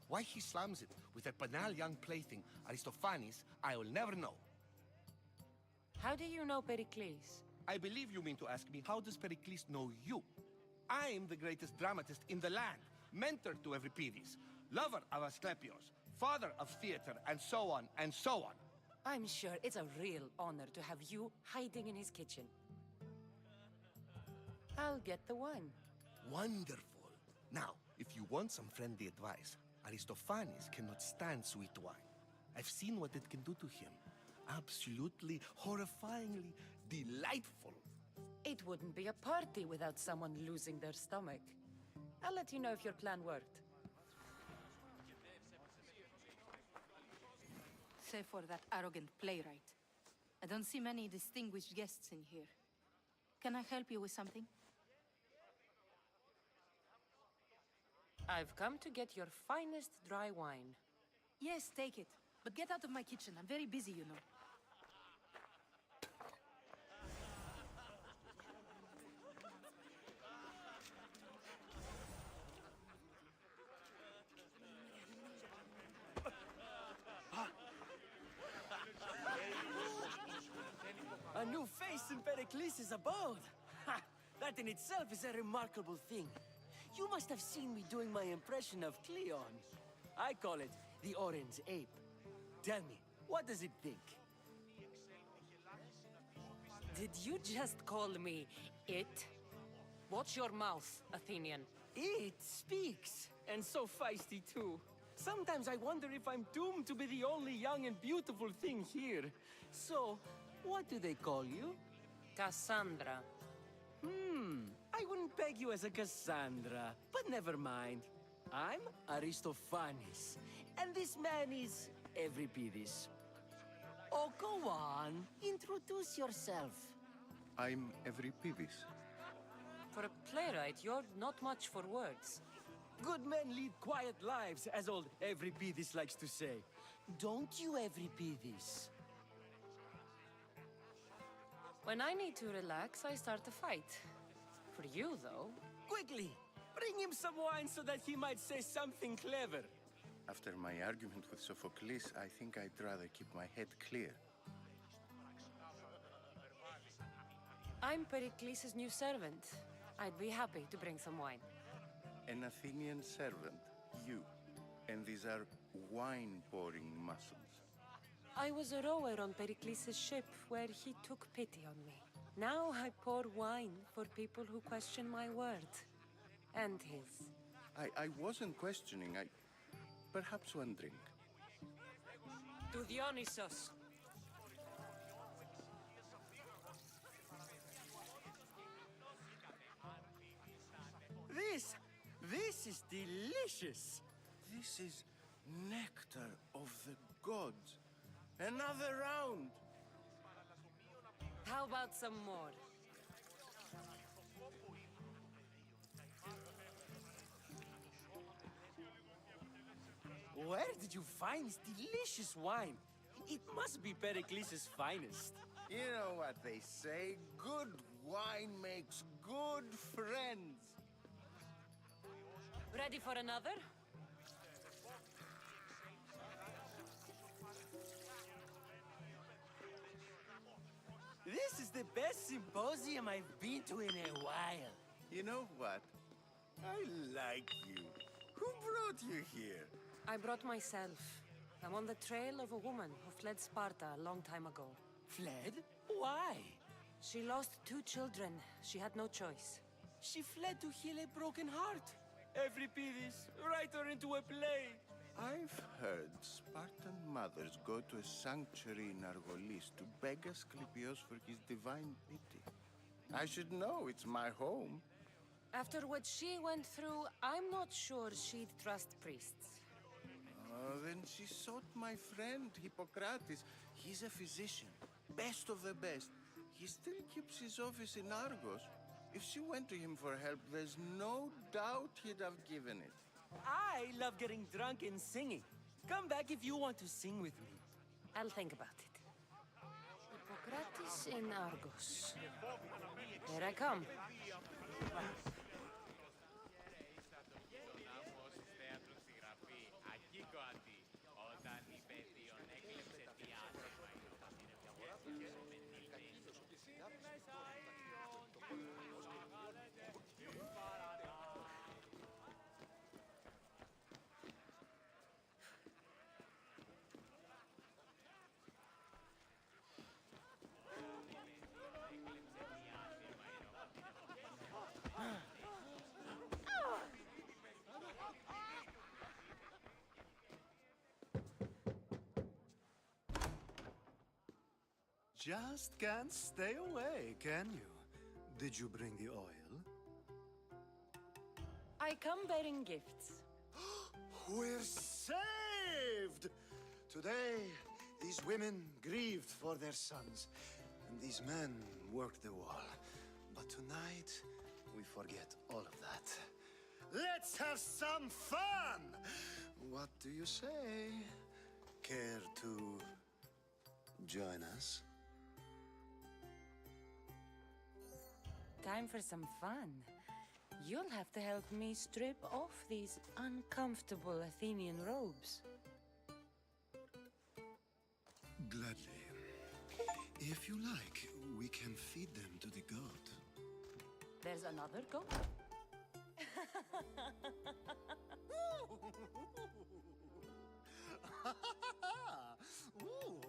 Why he slams it with that banal young plaything, Aristophanes, I will never know. How do you know Pericles? I believe you mean to ask me, how does Pericles know you? I am the greatest dramatist in the land, mentor to Euripides, lover of Asclepios, father of theater, and so on, and so on. I'm sure it's a real honor to have you hiding in his kitchen. I'll get the wine. Wonderful. Now, if you want some friendly advice, Aristophanes cannot stand sweet wine. I've seen what it can do to him. Absolutely, horrifyingly delightful. It wouldn't be a party without someone losing their stomach. I'll let you know if your plan worked. Save for that arrogant playwright. I don't see many distinguished guests in here. Can I help you with something? I've come to get your finest dry wine. Yes, take it. But get out of my kitchen. I'm very busy, you know. A new face in Pericles' abode! Ha! That in itself is a remarkable thing. You must have seen me doing my impression of Cleon. I call it the Orange Ape. Tell me, what does it think? Did you just call me it? Watch your mouth, Athenian. It speaks, and so feisty too. Sometimes I wonder if I'm doomed to be the only young and beautiful thing here. So, what do they call you? Cassandra. I wouldn't peg you as a Cassandra, but never mind. I'm Aristophanes, and this man is Euripides. Oh, go on. Introduce yourself. I'm Euripides. For a playwright, you're not much for words. Good men lead quiet lives, as old Euripides likes to say. Don't you, Euripides? When I need to relax, I start a fight. For you, though... Quickly! Bring him some wine so that he might say something clever. After my argument with Sophocles, I think I'd rather keep my head clear. I'm Pericles' new servant. I'd be happy to bring some wine. An Athenian servant, you. And these are wine-pouring muscles. I was a rower on Pericles' ship where he took pity on me. Now I pour wine for people who question my word. And his. I wasn't questioning, Perhaps one drink. To Dionysos. This is delicious. This is nectar of the gods. Another round. How about some more? Where did you find this delicious wine? It must be Pericles' finest. You know what they say, good wine makes good friends. Ready for another? This is the best symposium I've been to in a while. You know what? I like you. Who brought you here? I brought myself. I'm on the trail of a woman who fled Sparta a long time ago. Fled? Why? She lost 2 children. She had no choice. She fled to heal a broken heart. Euripides, write her into a play. I've heard Spartan mothers go to a sanctuary in Argolis to beg Asclepios for his divine pity. I should know, it's my home. After what she went through, I'm not sure she'd trust priests. Then she sought my friend, Hippocrates. He's a physician, best of the best. He still keeps his office in Argos. If she went to him for help, there's no doubt he'd have given it. I love getting drunk and singing. Come back if you want to sing with me. I'll think about it. Hippocrates in Argos. Here I come. Just can't stay away, can you? Did you bring the oil? I come bearing gifts. We're saved! Today, these women grieved for their sons, and these men worked the wall. But tonight, we forget all of that. Let's have some fun! What do you say? Care to join us? Time for some fun. You'll have to help me strip off these uncomfortable Athenian robes. Gladly. If you like, we can feed them to the god. There's another goat? Ooh.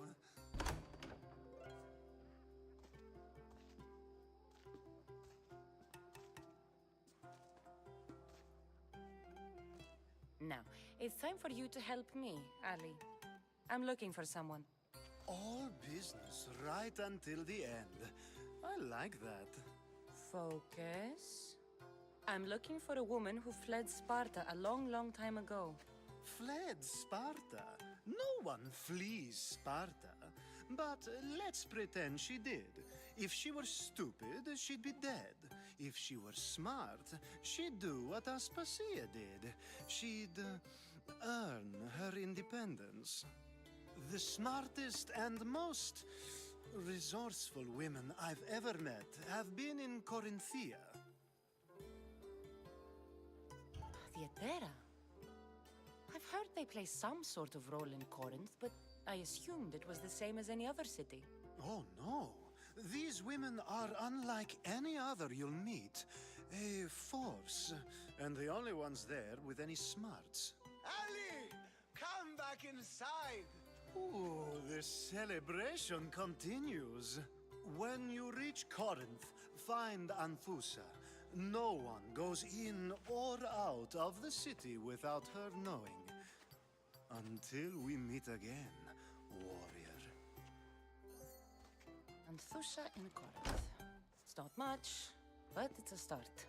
Now, it's time for you to help me, Ali. I'm looking for someone. All business right until the end. I like that. Focus. I'm looking for a woman who fled Sparta a long, long time ago. Fled Sparta? No one flees Sparta. But let's pretend she did. If she were stupid, she'd be dead. If she were smart, she'd do what Aspasia did. She'd earn her independence. The smartest and most resourceful women I've ever met have been in Corinthia. Theatera. I've heard they play some sort of role in Corinth, but I assumed it was the same as any other city. Oh, no. These women are unlike any other you'll meet. A force, and the only ones there with any smarts. Ali! Come back inside! Ooh, the celebration continues. When you reach Corinth, find Anthusa. No one goes in or out of the city without her knowing. Until we meet again, warrior. Anthusa in Corinth. It's not much, but it's a start.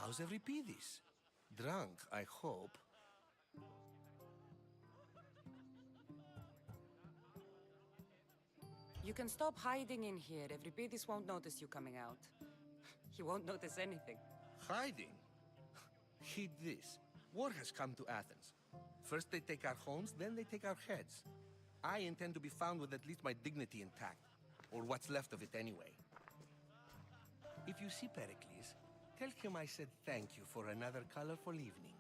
How's Euripides? Drunk, I hope. You can stop hiding in here. Euripides won't notice you coming out. He won't notice anything. Hiding? Heed this. War has come to Athens. First they take our homes, then they take our heads. I intend to be found with at least my dignity intact. Or what's left of it anyway. If you see Pericles, tell him I said thank you for another colorful evening.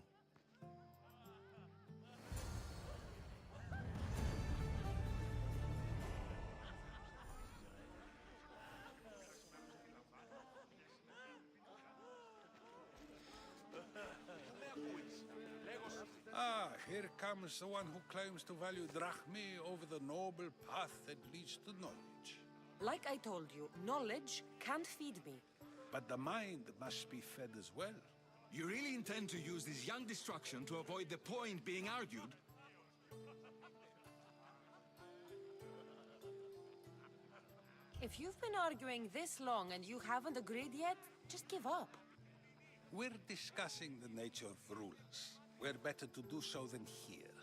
Ah, here comes the one who claims to value drachmae over the noble path that leads to knowledge. Like I told you, knowledge can't feed me. But the mind must be fed as well. You really intend to use this young destruction to avoid the point being argued? If you've been arguing this long and you haven't agreed yet, just give up. We're discussing the nature of rulers. Where better to do so than here?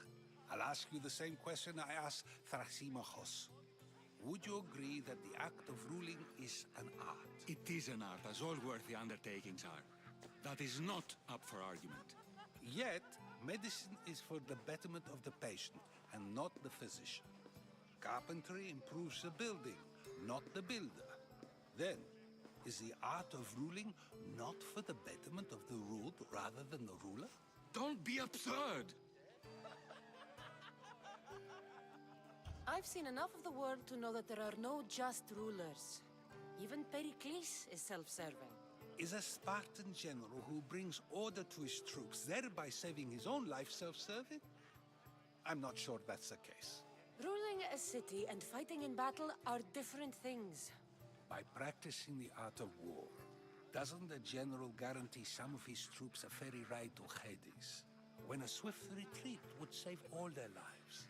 I'll ask you the same question I asked Thrasymachos. Would you agree that the act of ruling is an art? It is an art, as all worthy undertakings are. That is not up for argument. Yet, medicine is for the betterment of the patient, and not the physician. Carpentry improves the building, not the builder. Then, is the art of ruling not for the betterment of the ruled rather than the ruler? Don't be absurd! I've seen enough of the world to know that there are no just rulers. Even Pericles is self-serving. Is a Spartan general who brings order to his troops, thereby saving his own life, self-serving? I'm not sure that's the case. Ruling a city and fighting in battle are different things. By practicing the art of war, doesn't the general guarantee some of his troops a ferry ride to Hades, when a swift retreat would save all their lives?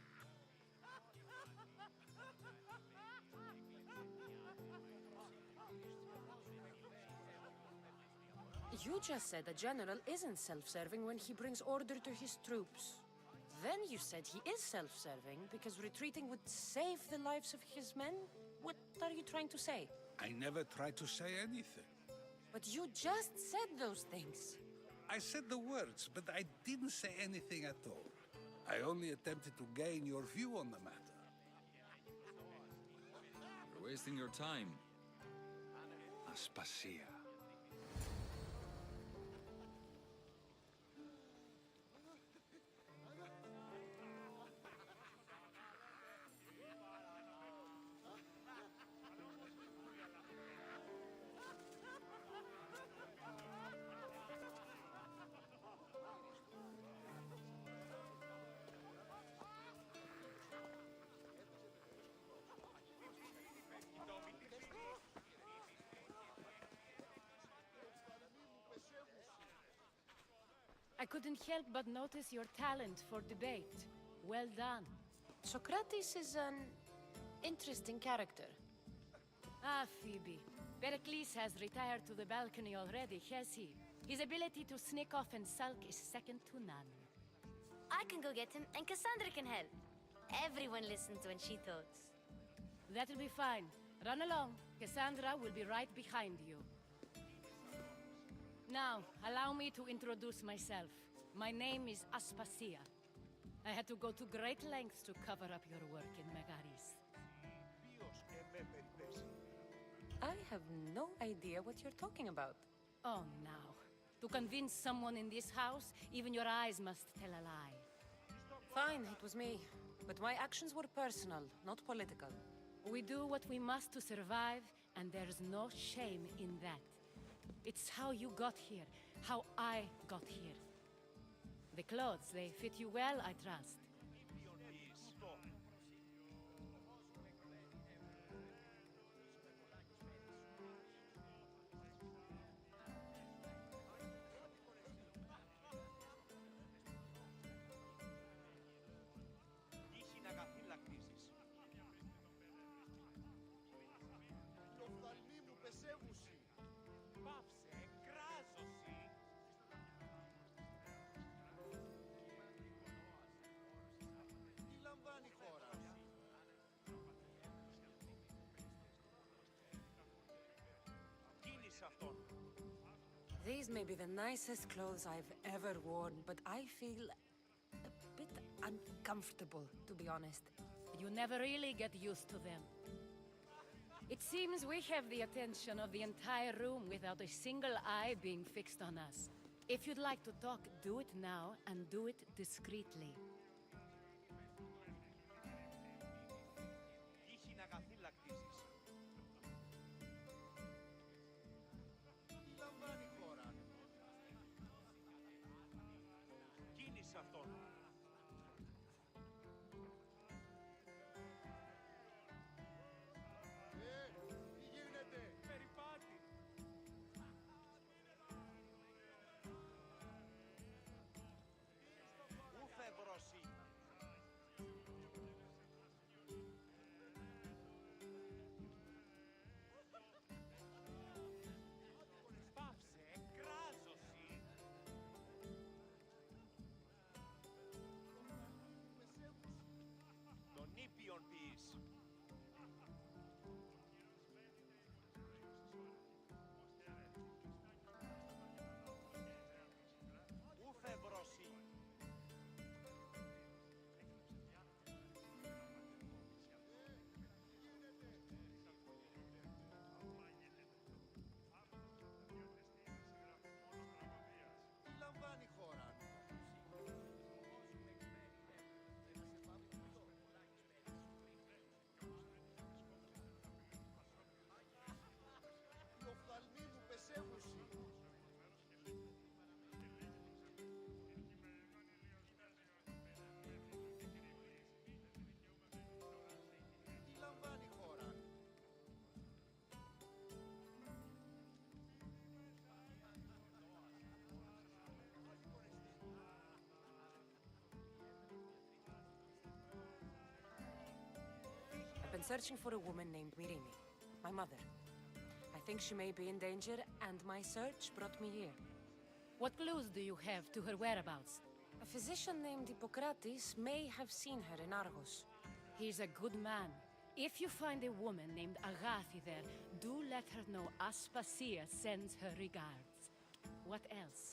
You just said a general isn't self-serving when he brings order to his troops. Then you said he is self-serving because retreating would save the lives of his men? What are you trying to say? I never tried to say anything. But you just said those things. I said the words, but I didn't say anything at all. I only attempted to gain your view on the matter. You're wasting your time. Aspasia. I couldn't help but notice your talent for debate. Well done. Socrates is an interesting character. Ah, Phoebe. Pericles has retired to the balcony already, has he? His ability to sneak off and sulk is second to none. I can go get him, and Cassandra can help. Everyone listens when she talks. That'll be fine. Run along. Cassandra will be right behind you. Now, allow me to introduce myself. My name is Aspasia. I had to go to great lengths to cover up your work in Megaris. I have no idea what you're talking about. Oh, now. To convince someone in this house, even your eyes must tell a lie. Fine, it was me. But my actions were personal, not political. We do what we must to survive, and there's no shame in that. It's how you got here, how I got here. The clothes, they fit you well, I trust. may be the nicest clothes I've ever worn, but I feel a bit uncomfortable, to be honest. You never really get used to them. It seems we have the attention of the entire room without a single eye being fixed on us. If you'd like to talk, do it now, and do it discreetly. Τύχη να καθήλακτήσεις. Τι λαμβάνει η χώρα? Κίνησε αυτόν. Τι γίνεται? Περιπάτη. Ούφε μπροσί. Πάψε, κράζωση. Τον ήπιον ποιείς. Ούφε μπροσί. Τι λαμβάνει η χώρα? Οι οφθαλμοί μου πεσεύουσι. Τι λαμβάνει η χώρα? I've been searching for a woman named Mirimi, my mother. I think she may be in danger, and my search brought me here. What clues do you have to her whereabouts? A physician named Hippocrates may have seen her in Argos. He's a good man. If you find a woman named Agathi there, do let her know Aspasia sends her regards. What else?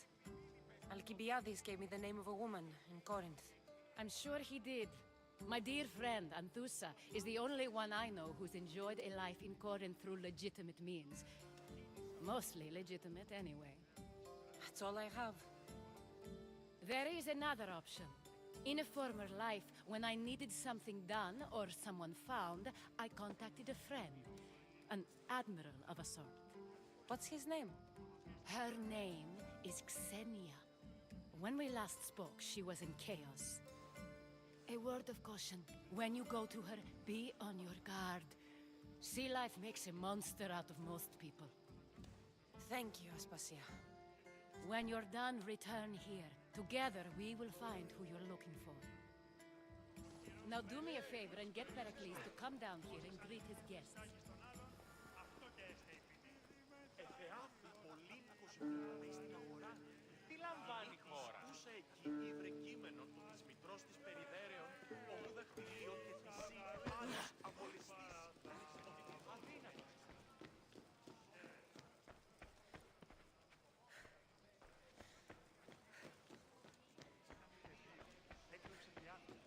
Alcibiades gave me the name of a woman in Corinth. I'm sure he did. My dear friend, Anthusa, is the only one I know who's enjoyed a life in Corinth through legitimate means. Mostly legitimate, anyway. That's all I have. There is another option. In a former life, when I needed something done or someone found, I contacted a friend. An admiral of a sort. What's his name? Her name is Xenia. When we last spoke, she was in chaos. A word of caution. When you go to her, be on your guard. Sea life makes a monster out of most people. Thank you, Aspasia. When you're done, return here. Together, we will find who you're looking for. Now do me a favor and get Pericles to come down here and greet his guests. Εθεάθη πολύτικος υπηρετής στην αγορά. Τι λαμβάνει η χώρα? Ούσα εκεί ήβρε κείμενο του της μητρός της περιδέρεων, ογού δακτυλίων και θυσί, άλλος αμολυστής. Αδύνατος. Έκλεψε διάθεση.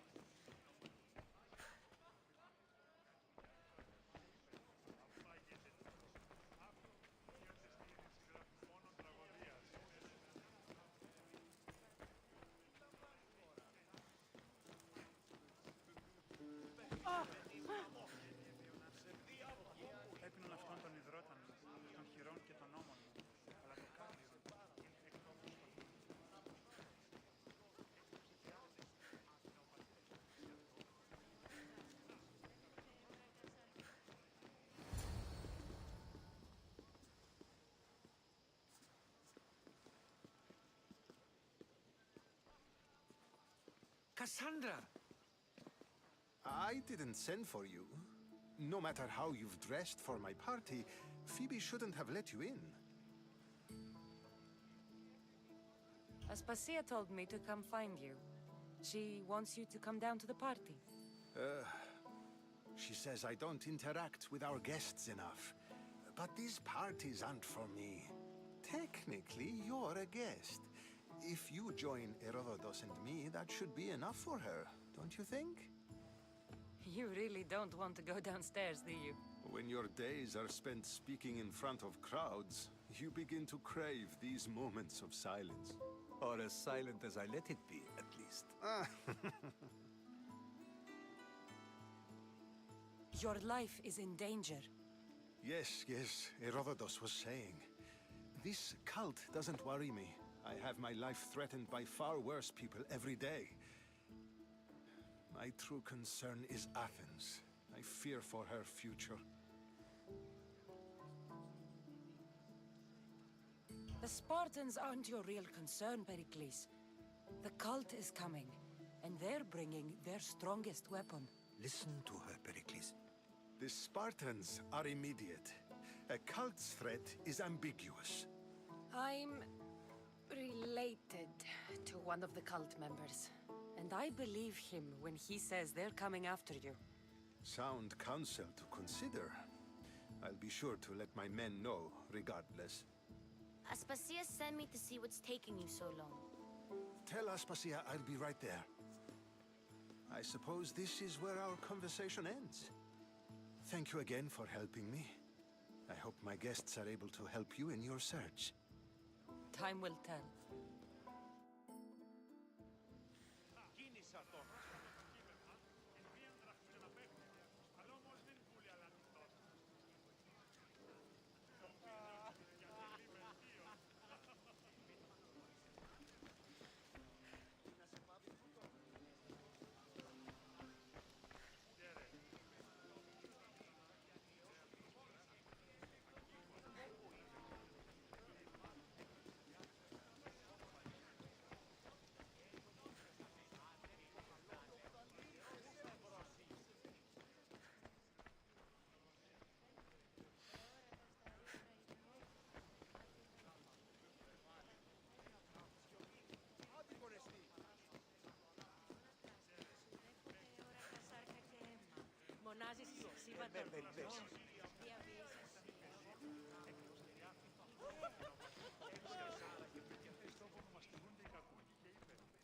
Έπινον αυτόν τον υδρόταν, των χειρών και των ώμων μου, αλλά το κάρδιον ήλθε εκτόπους Cassandra! I didn't send for you. No matter how you've dressed for my party, Phoebe shouldn't have let you in. Aspasia told me to come find you. She wants you to come down to the party. She says I don't interact with our guests enough. But these parties aren't for me. Technically, you're are a guest. If you join Herodotus and me, that should be enough for her, don't you think? You really don't want to go downstairs, do you? When your days are spent speaking in front of crowds, you begin to crave these moments of silence. Or as silent as I let it be, at least. Your life is in danger. Yes, Herodotus was saying. This cult doesn't worry me. I have my life threatened by far worse people every day. My true concern is Athens. I fear for her future. The Spartans aren't your real concern, Pericles. The cult is coming, and they're bringing their strongest weapon. Listen to her, Pericles. The Spartans are immediate. A cult's threat is ambiguous. I'm related to one of the cult members, and I believe him when he says they're coming after you. Sound counsel to consider. I'll be sure to let my men know, regardless. Aspasia sent me to see what's taking you so long. Tell Aspasia I'll be right there. I suppose this is where our conversation ends. Thank you again for helping me. I hope my guests are able to help you in your search. Time will tell.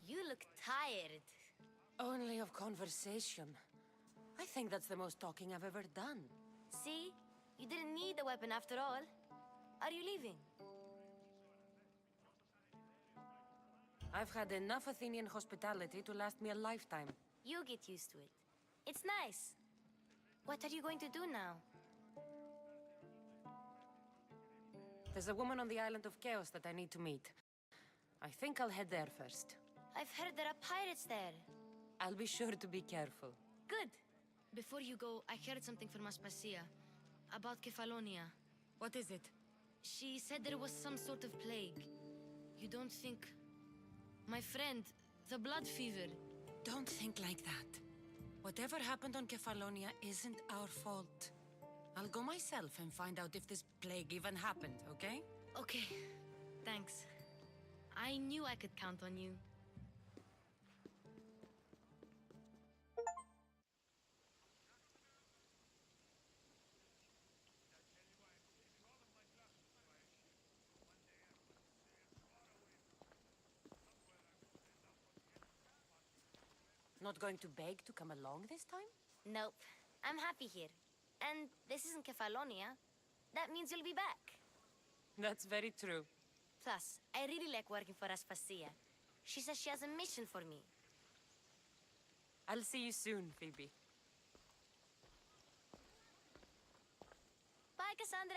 You look tired. Only of conversation. I think that's the most talking I've ever done. See? You didn't need the weapon after all. Are you leaving? I've had enough Athenian hospitality to last me a lifetime. You get used to it. It's nice. What are you going to do now? There's a woman on the island of Chaos that I need to meet. I think I'll head there first. I've heard there are pirates there. I'll be sure to be careful. Good. Before you go, I heard something from Aspasia about Kefalonia. What is it? She said there was some sort of plague. You don't think... My friend, the blood fever. Don't think like that. Whatever happened on Kefalonia isn't our fault. I'll go myself and find out if this plague even happened, okay? Okay. Thanks. I knew I could count on you. Not going to beg to come along this time? Nope. I'm happy here. And this isn't Kefalonia. That means you'll be back. That's very true. Plus, I really like working for Aspasia. She says she has a mission for me. I'll see you soon, Phoebe. Bye, Cassandra!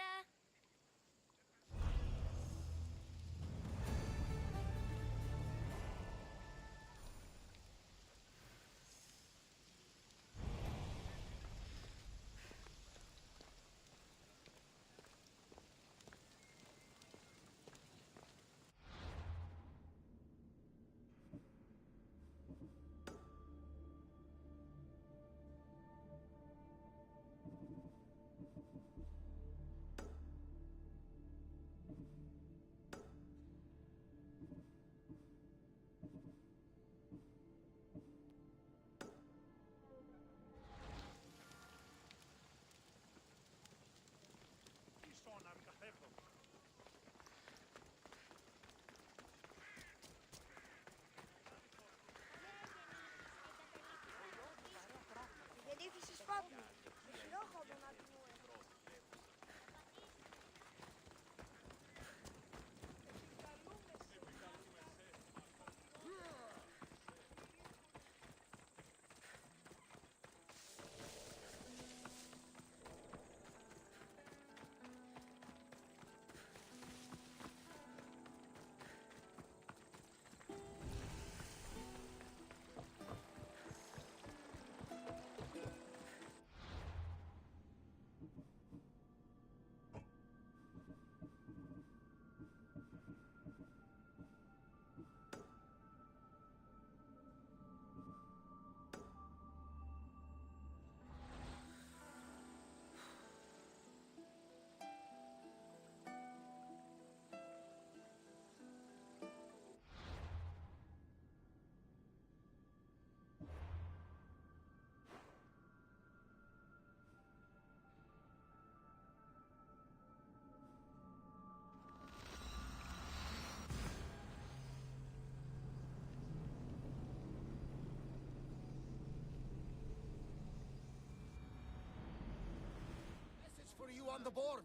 on the board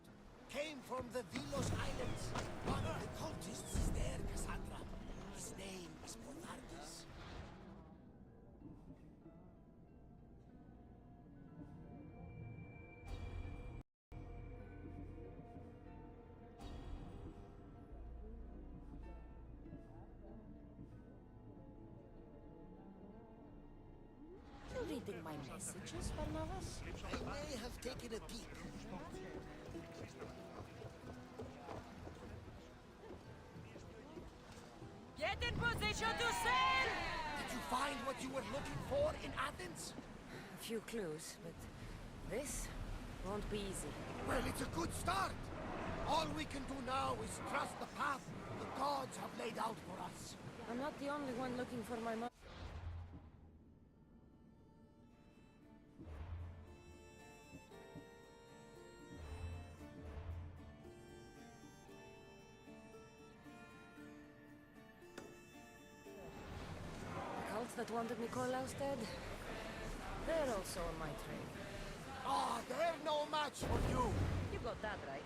came from the Vilos Islands. One of the cultists is there, Cassandra. His name is Bernardus. You reading my messages, Barnabas? I may have taken a peek. Get in position to sail! Did you find what you were looking for in Athens? A few clues, but this won't be easy. Well, it's a good start. All we can do now is trust the path the gods have laid out for us. I'm not the only one looking for my mother. The cult that wanted Nikolaus dead, they're also on my trail. Ah, they're no match for you. You got that right.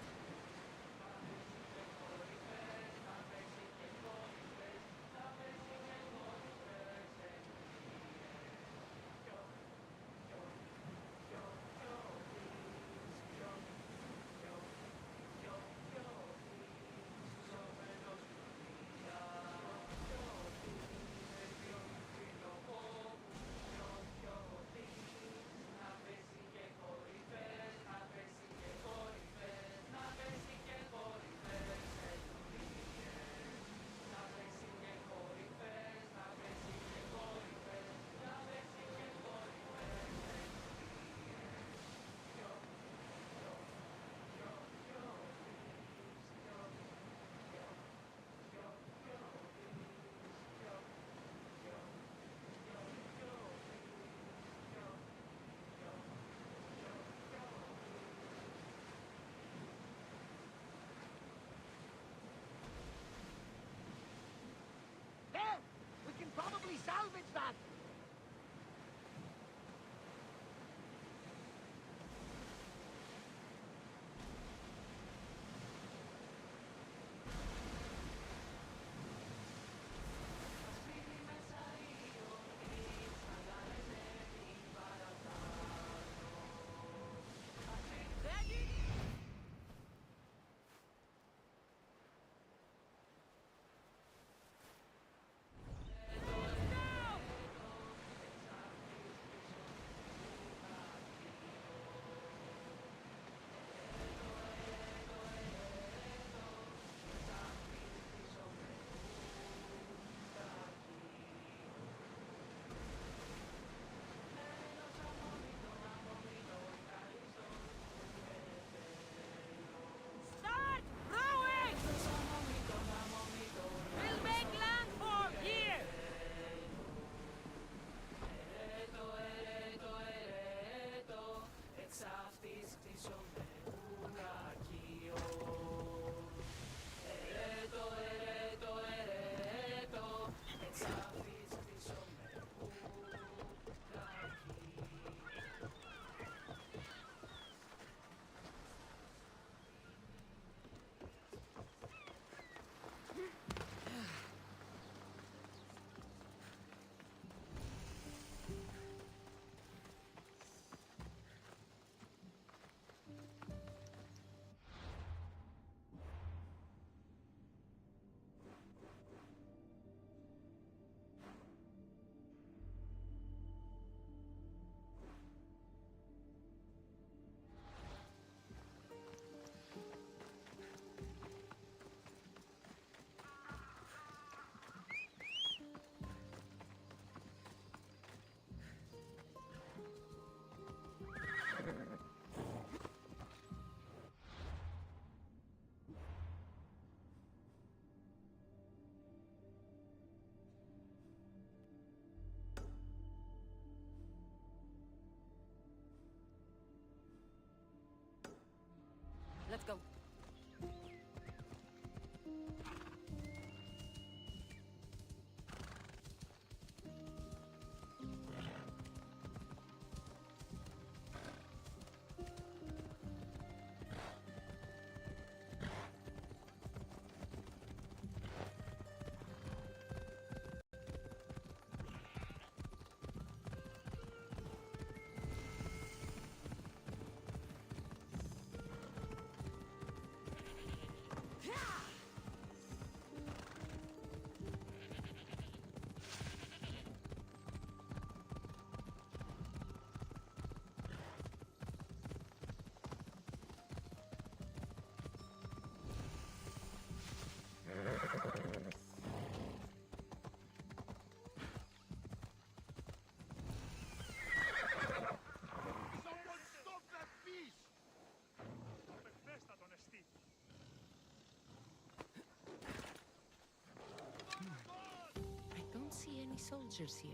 soldiers here.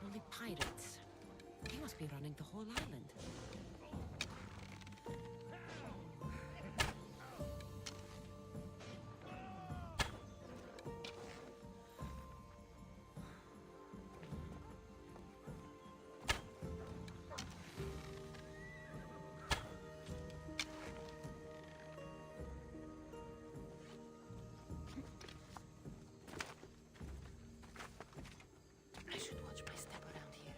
Only pirates. They must be running the whole island. I should watch my step around here.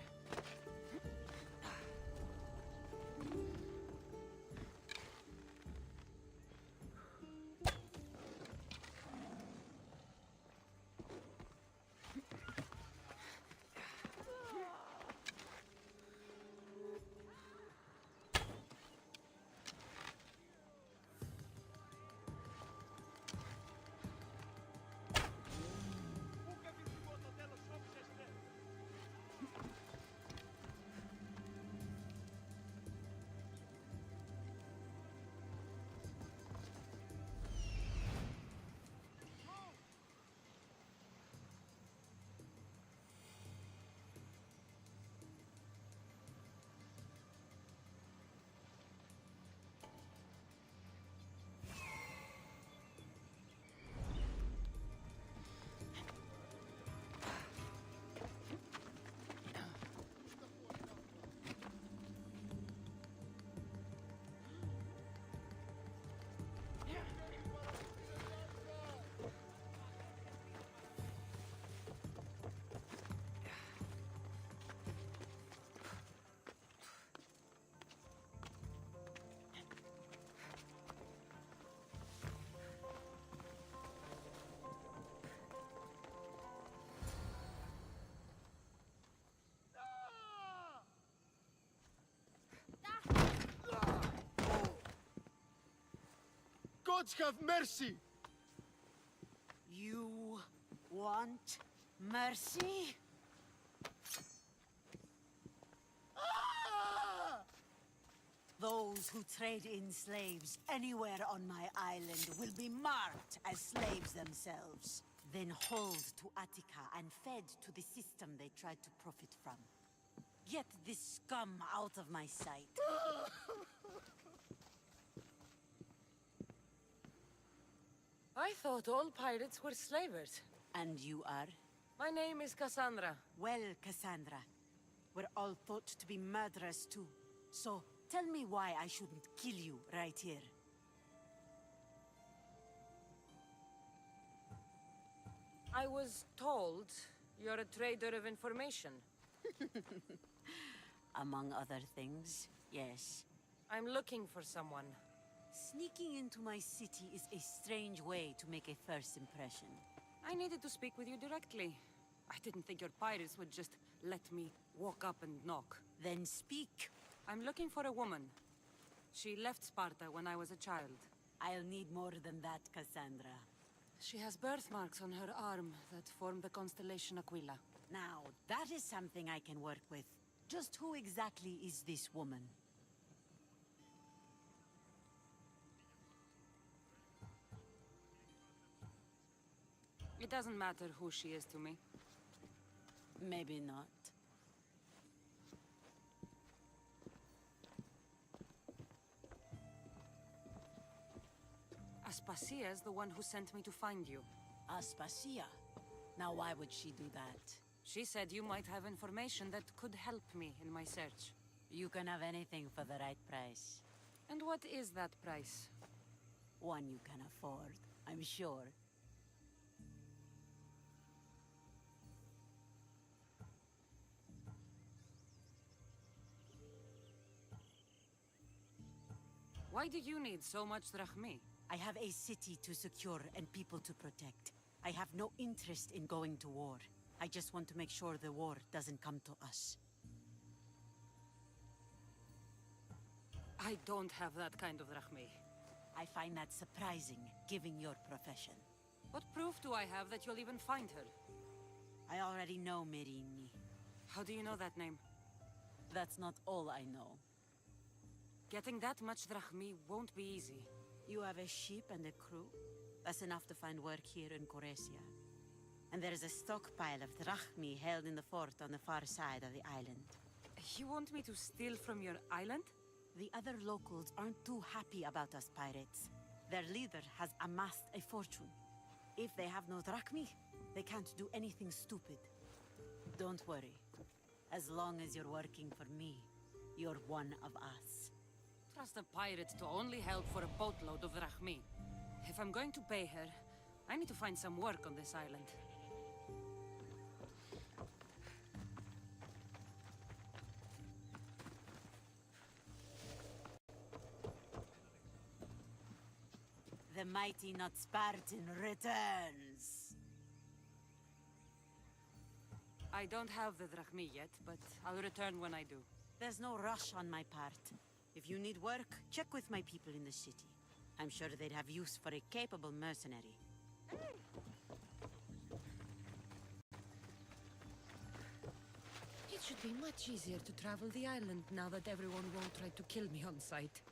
Gods have mercy! You want mercy? Those who trade in slaves anywhere on my island will be marked as slaves themselves, then hauled to Attica and fed to the system they tried to profit from. Get this scum out of my sight. I thought all pirates were slavers. And you are? My name is Cassandra. Well, Cassandra, we're all thought to be murderers too. So, tell me why I shouldn't kill you right here. I was told you're a trader of information. Among other things, yes. I'm looking for someone. Sneaking into my city is a strange way to make a first impression. I needed to speak with you directly. I didn't think your pirates would just let me walk up and knock. Then speak. I'm looking for a woman. She left Sparta when I was a child. I'll need more than that, Cassandra. She has birthmarks on her arm that form the constellation Aquila. Now, that is something I can work with. Just who exactly is this woman? It doesn't matter who she is to me. Maybe not. Aspasia is the one who sent me to find you. Aspasia? Now why would she do that? She said you might have information that could help me in my search. You can have anything for the right price. And what is that price? One you can afford, I'm sure. Why do you need so much drachmi? I have a city to secure and people to protect. I have no interest in going to war. I just want to make sure the war doesn't come to us. I don't have that kind of drachmi. I find that surprising, given your profession. What proof do I have that you'll even find her? I already know Merini. How do you know that name? That's not all I know. Getting that much drachmi won't be easy. You have a ship and a crew? That's enough to find work here in Coresia. And there's a stockpile of drachmi held in the fort on the far side of the island. You want me to steal from your island? The other locals aren't too happy about us pirates. Their leader has amassed a fortune. If they have no drachmi, they can't do anything stupid. Don't worry. As long as you're working for me, you're one of us. Trust a pirate to only help for a boatload of drachmi. If I'm going to pay her, I need to find some work on this island. The mighty not Spartan returns! I don't have the drachmi yet, but I'll return when I do. There's no rush on my part. If you need work, check with my people in the city. I'm sure they'd have use for a capable mercenary. It should be much easier to travel the island now that everyone won't try to kill me on sight.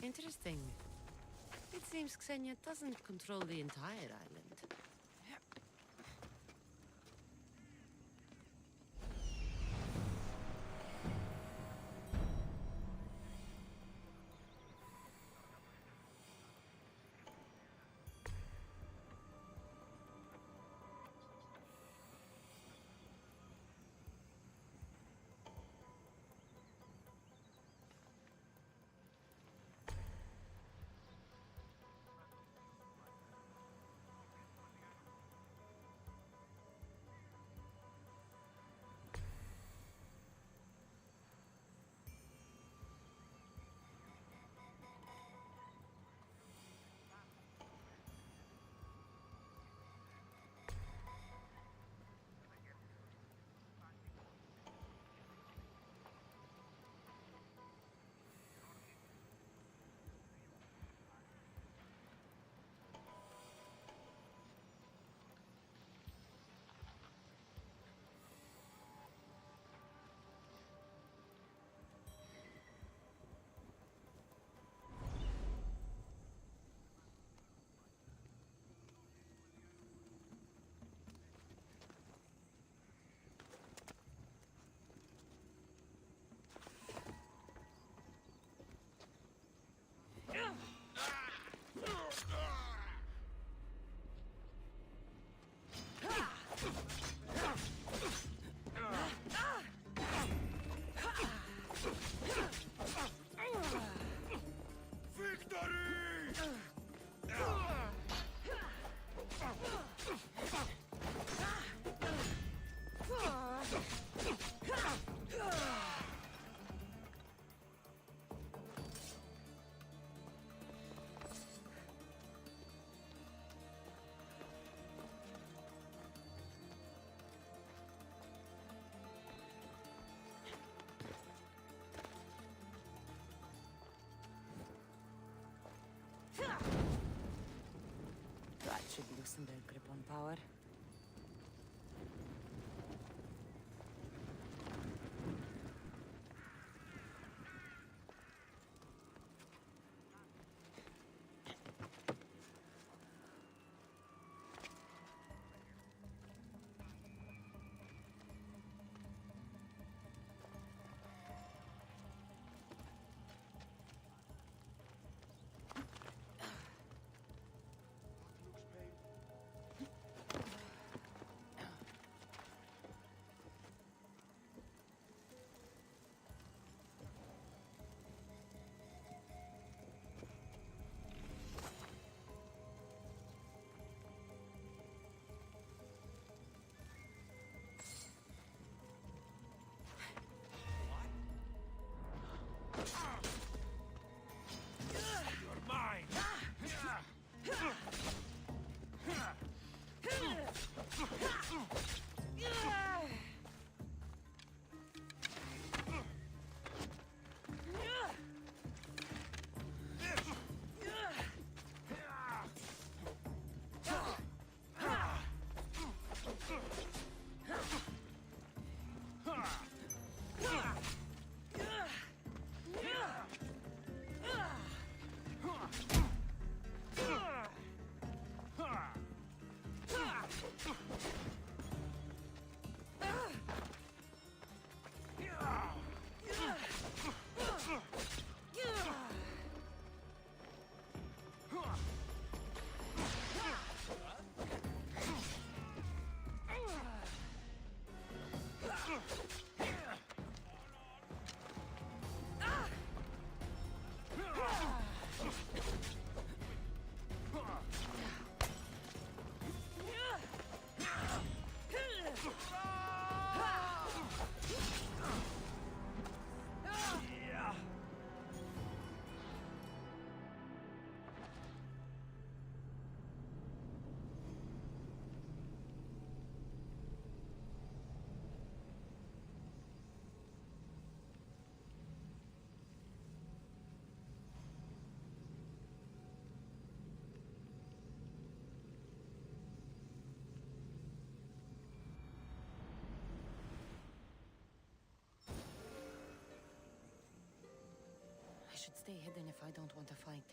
Interesting. It seems Xenia doesn't control the entire island. power. I should stay hidden if I don't want to fight.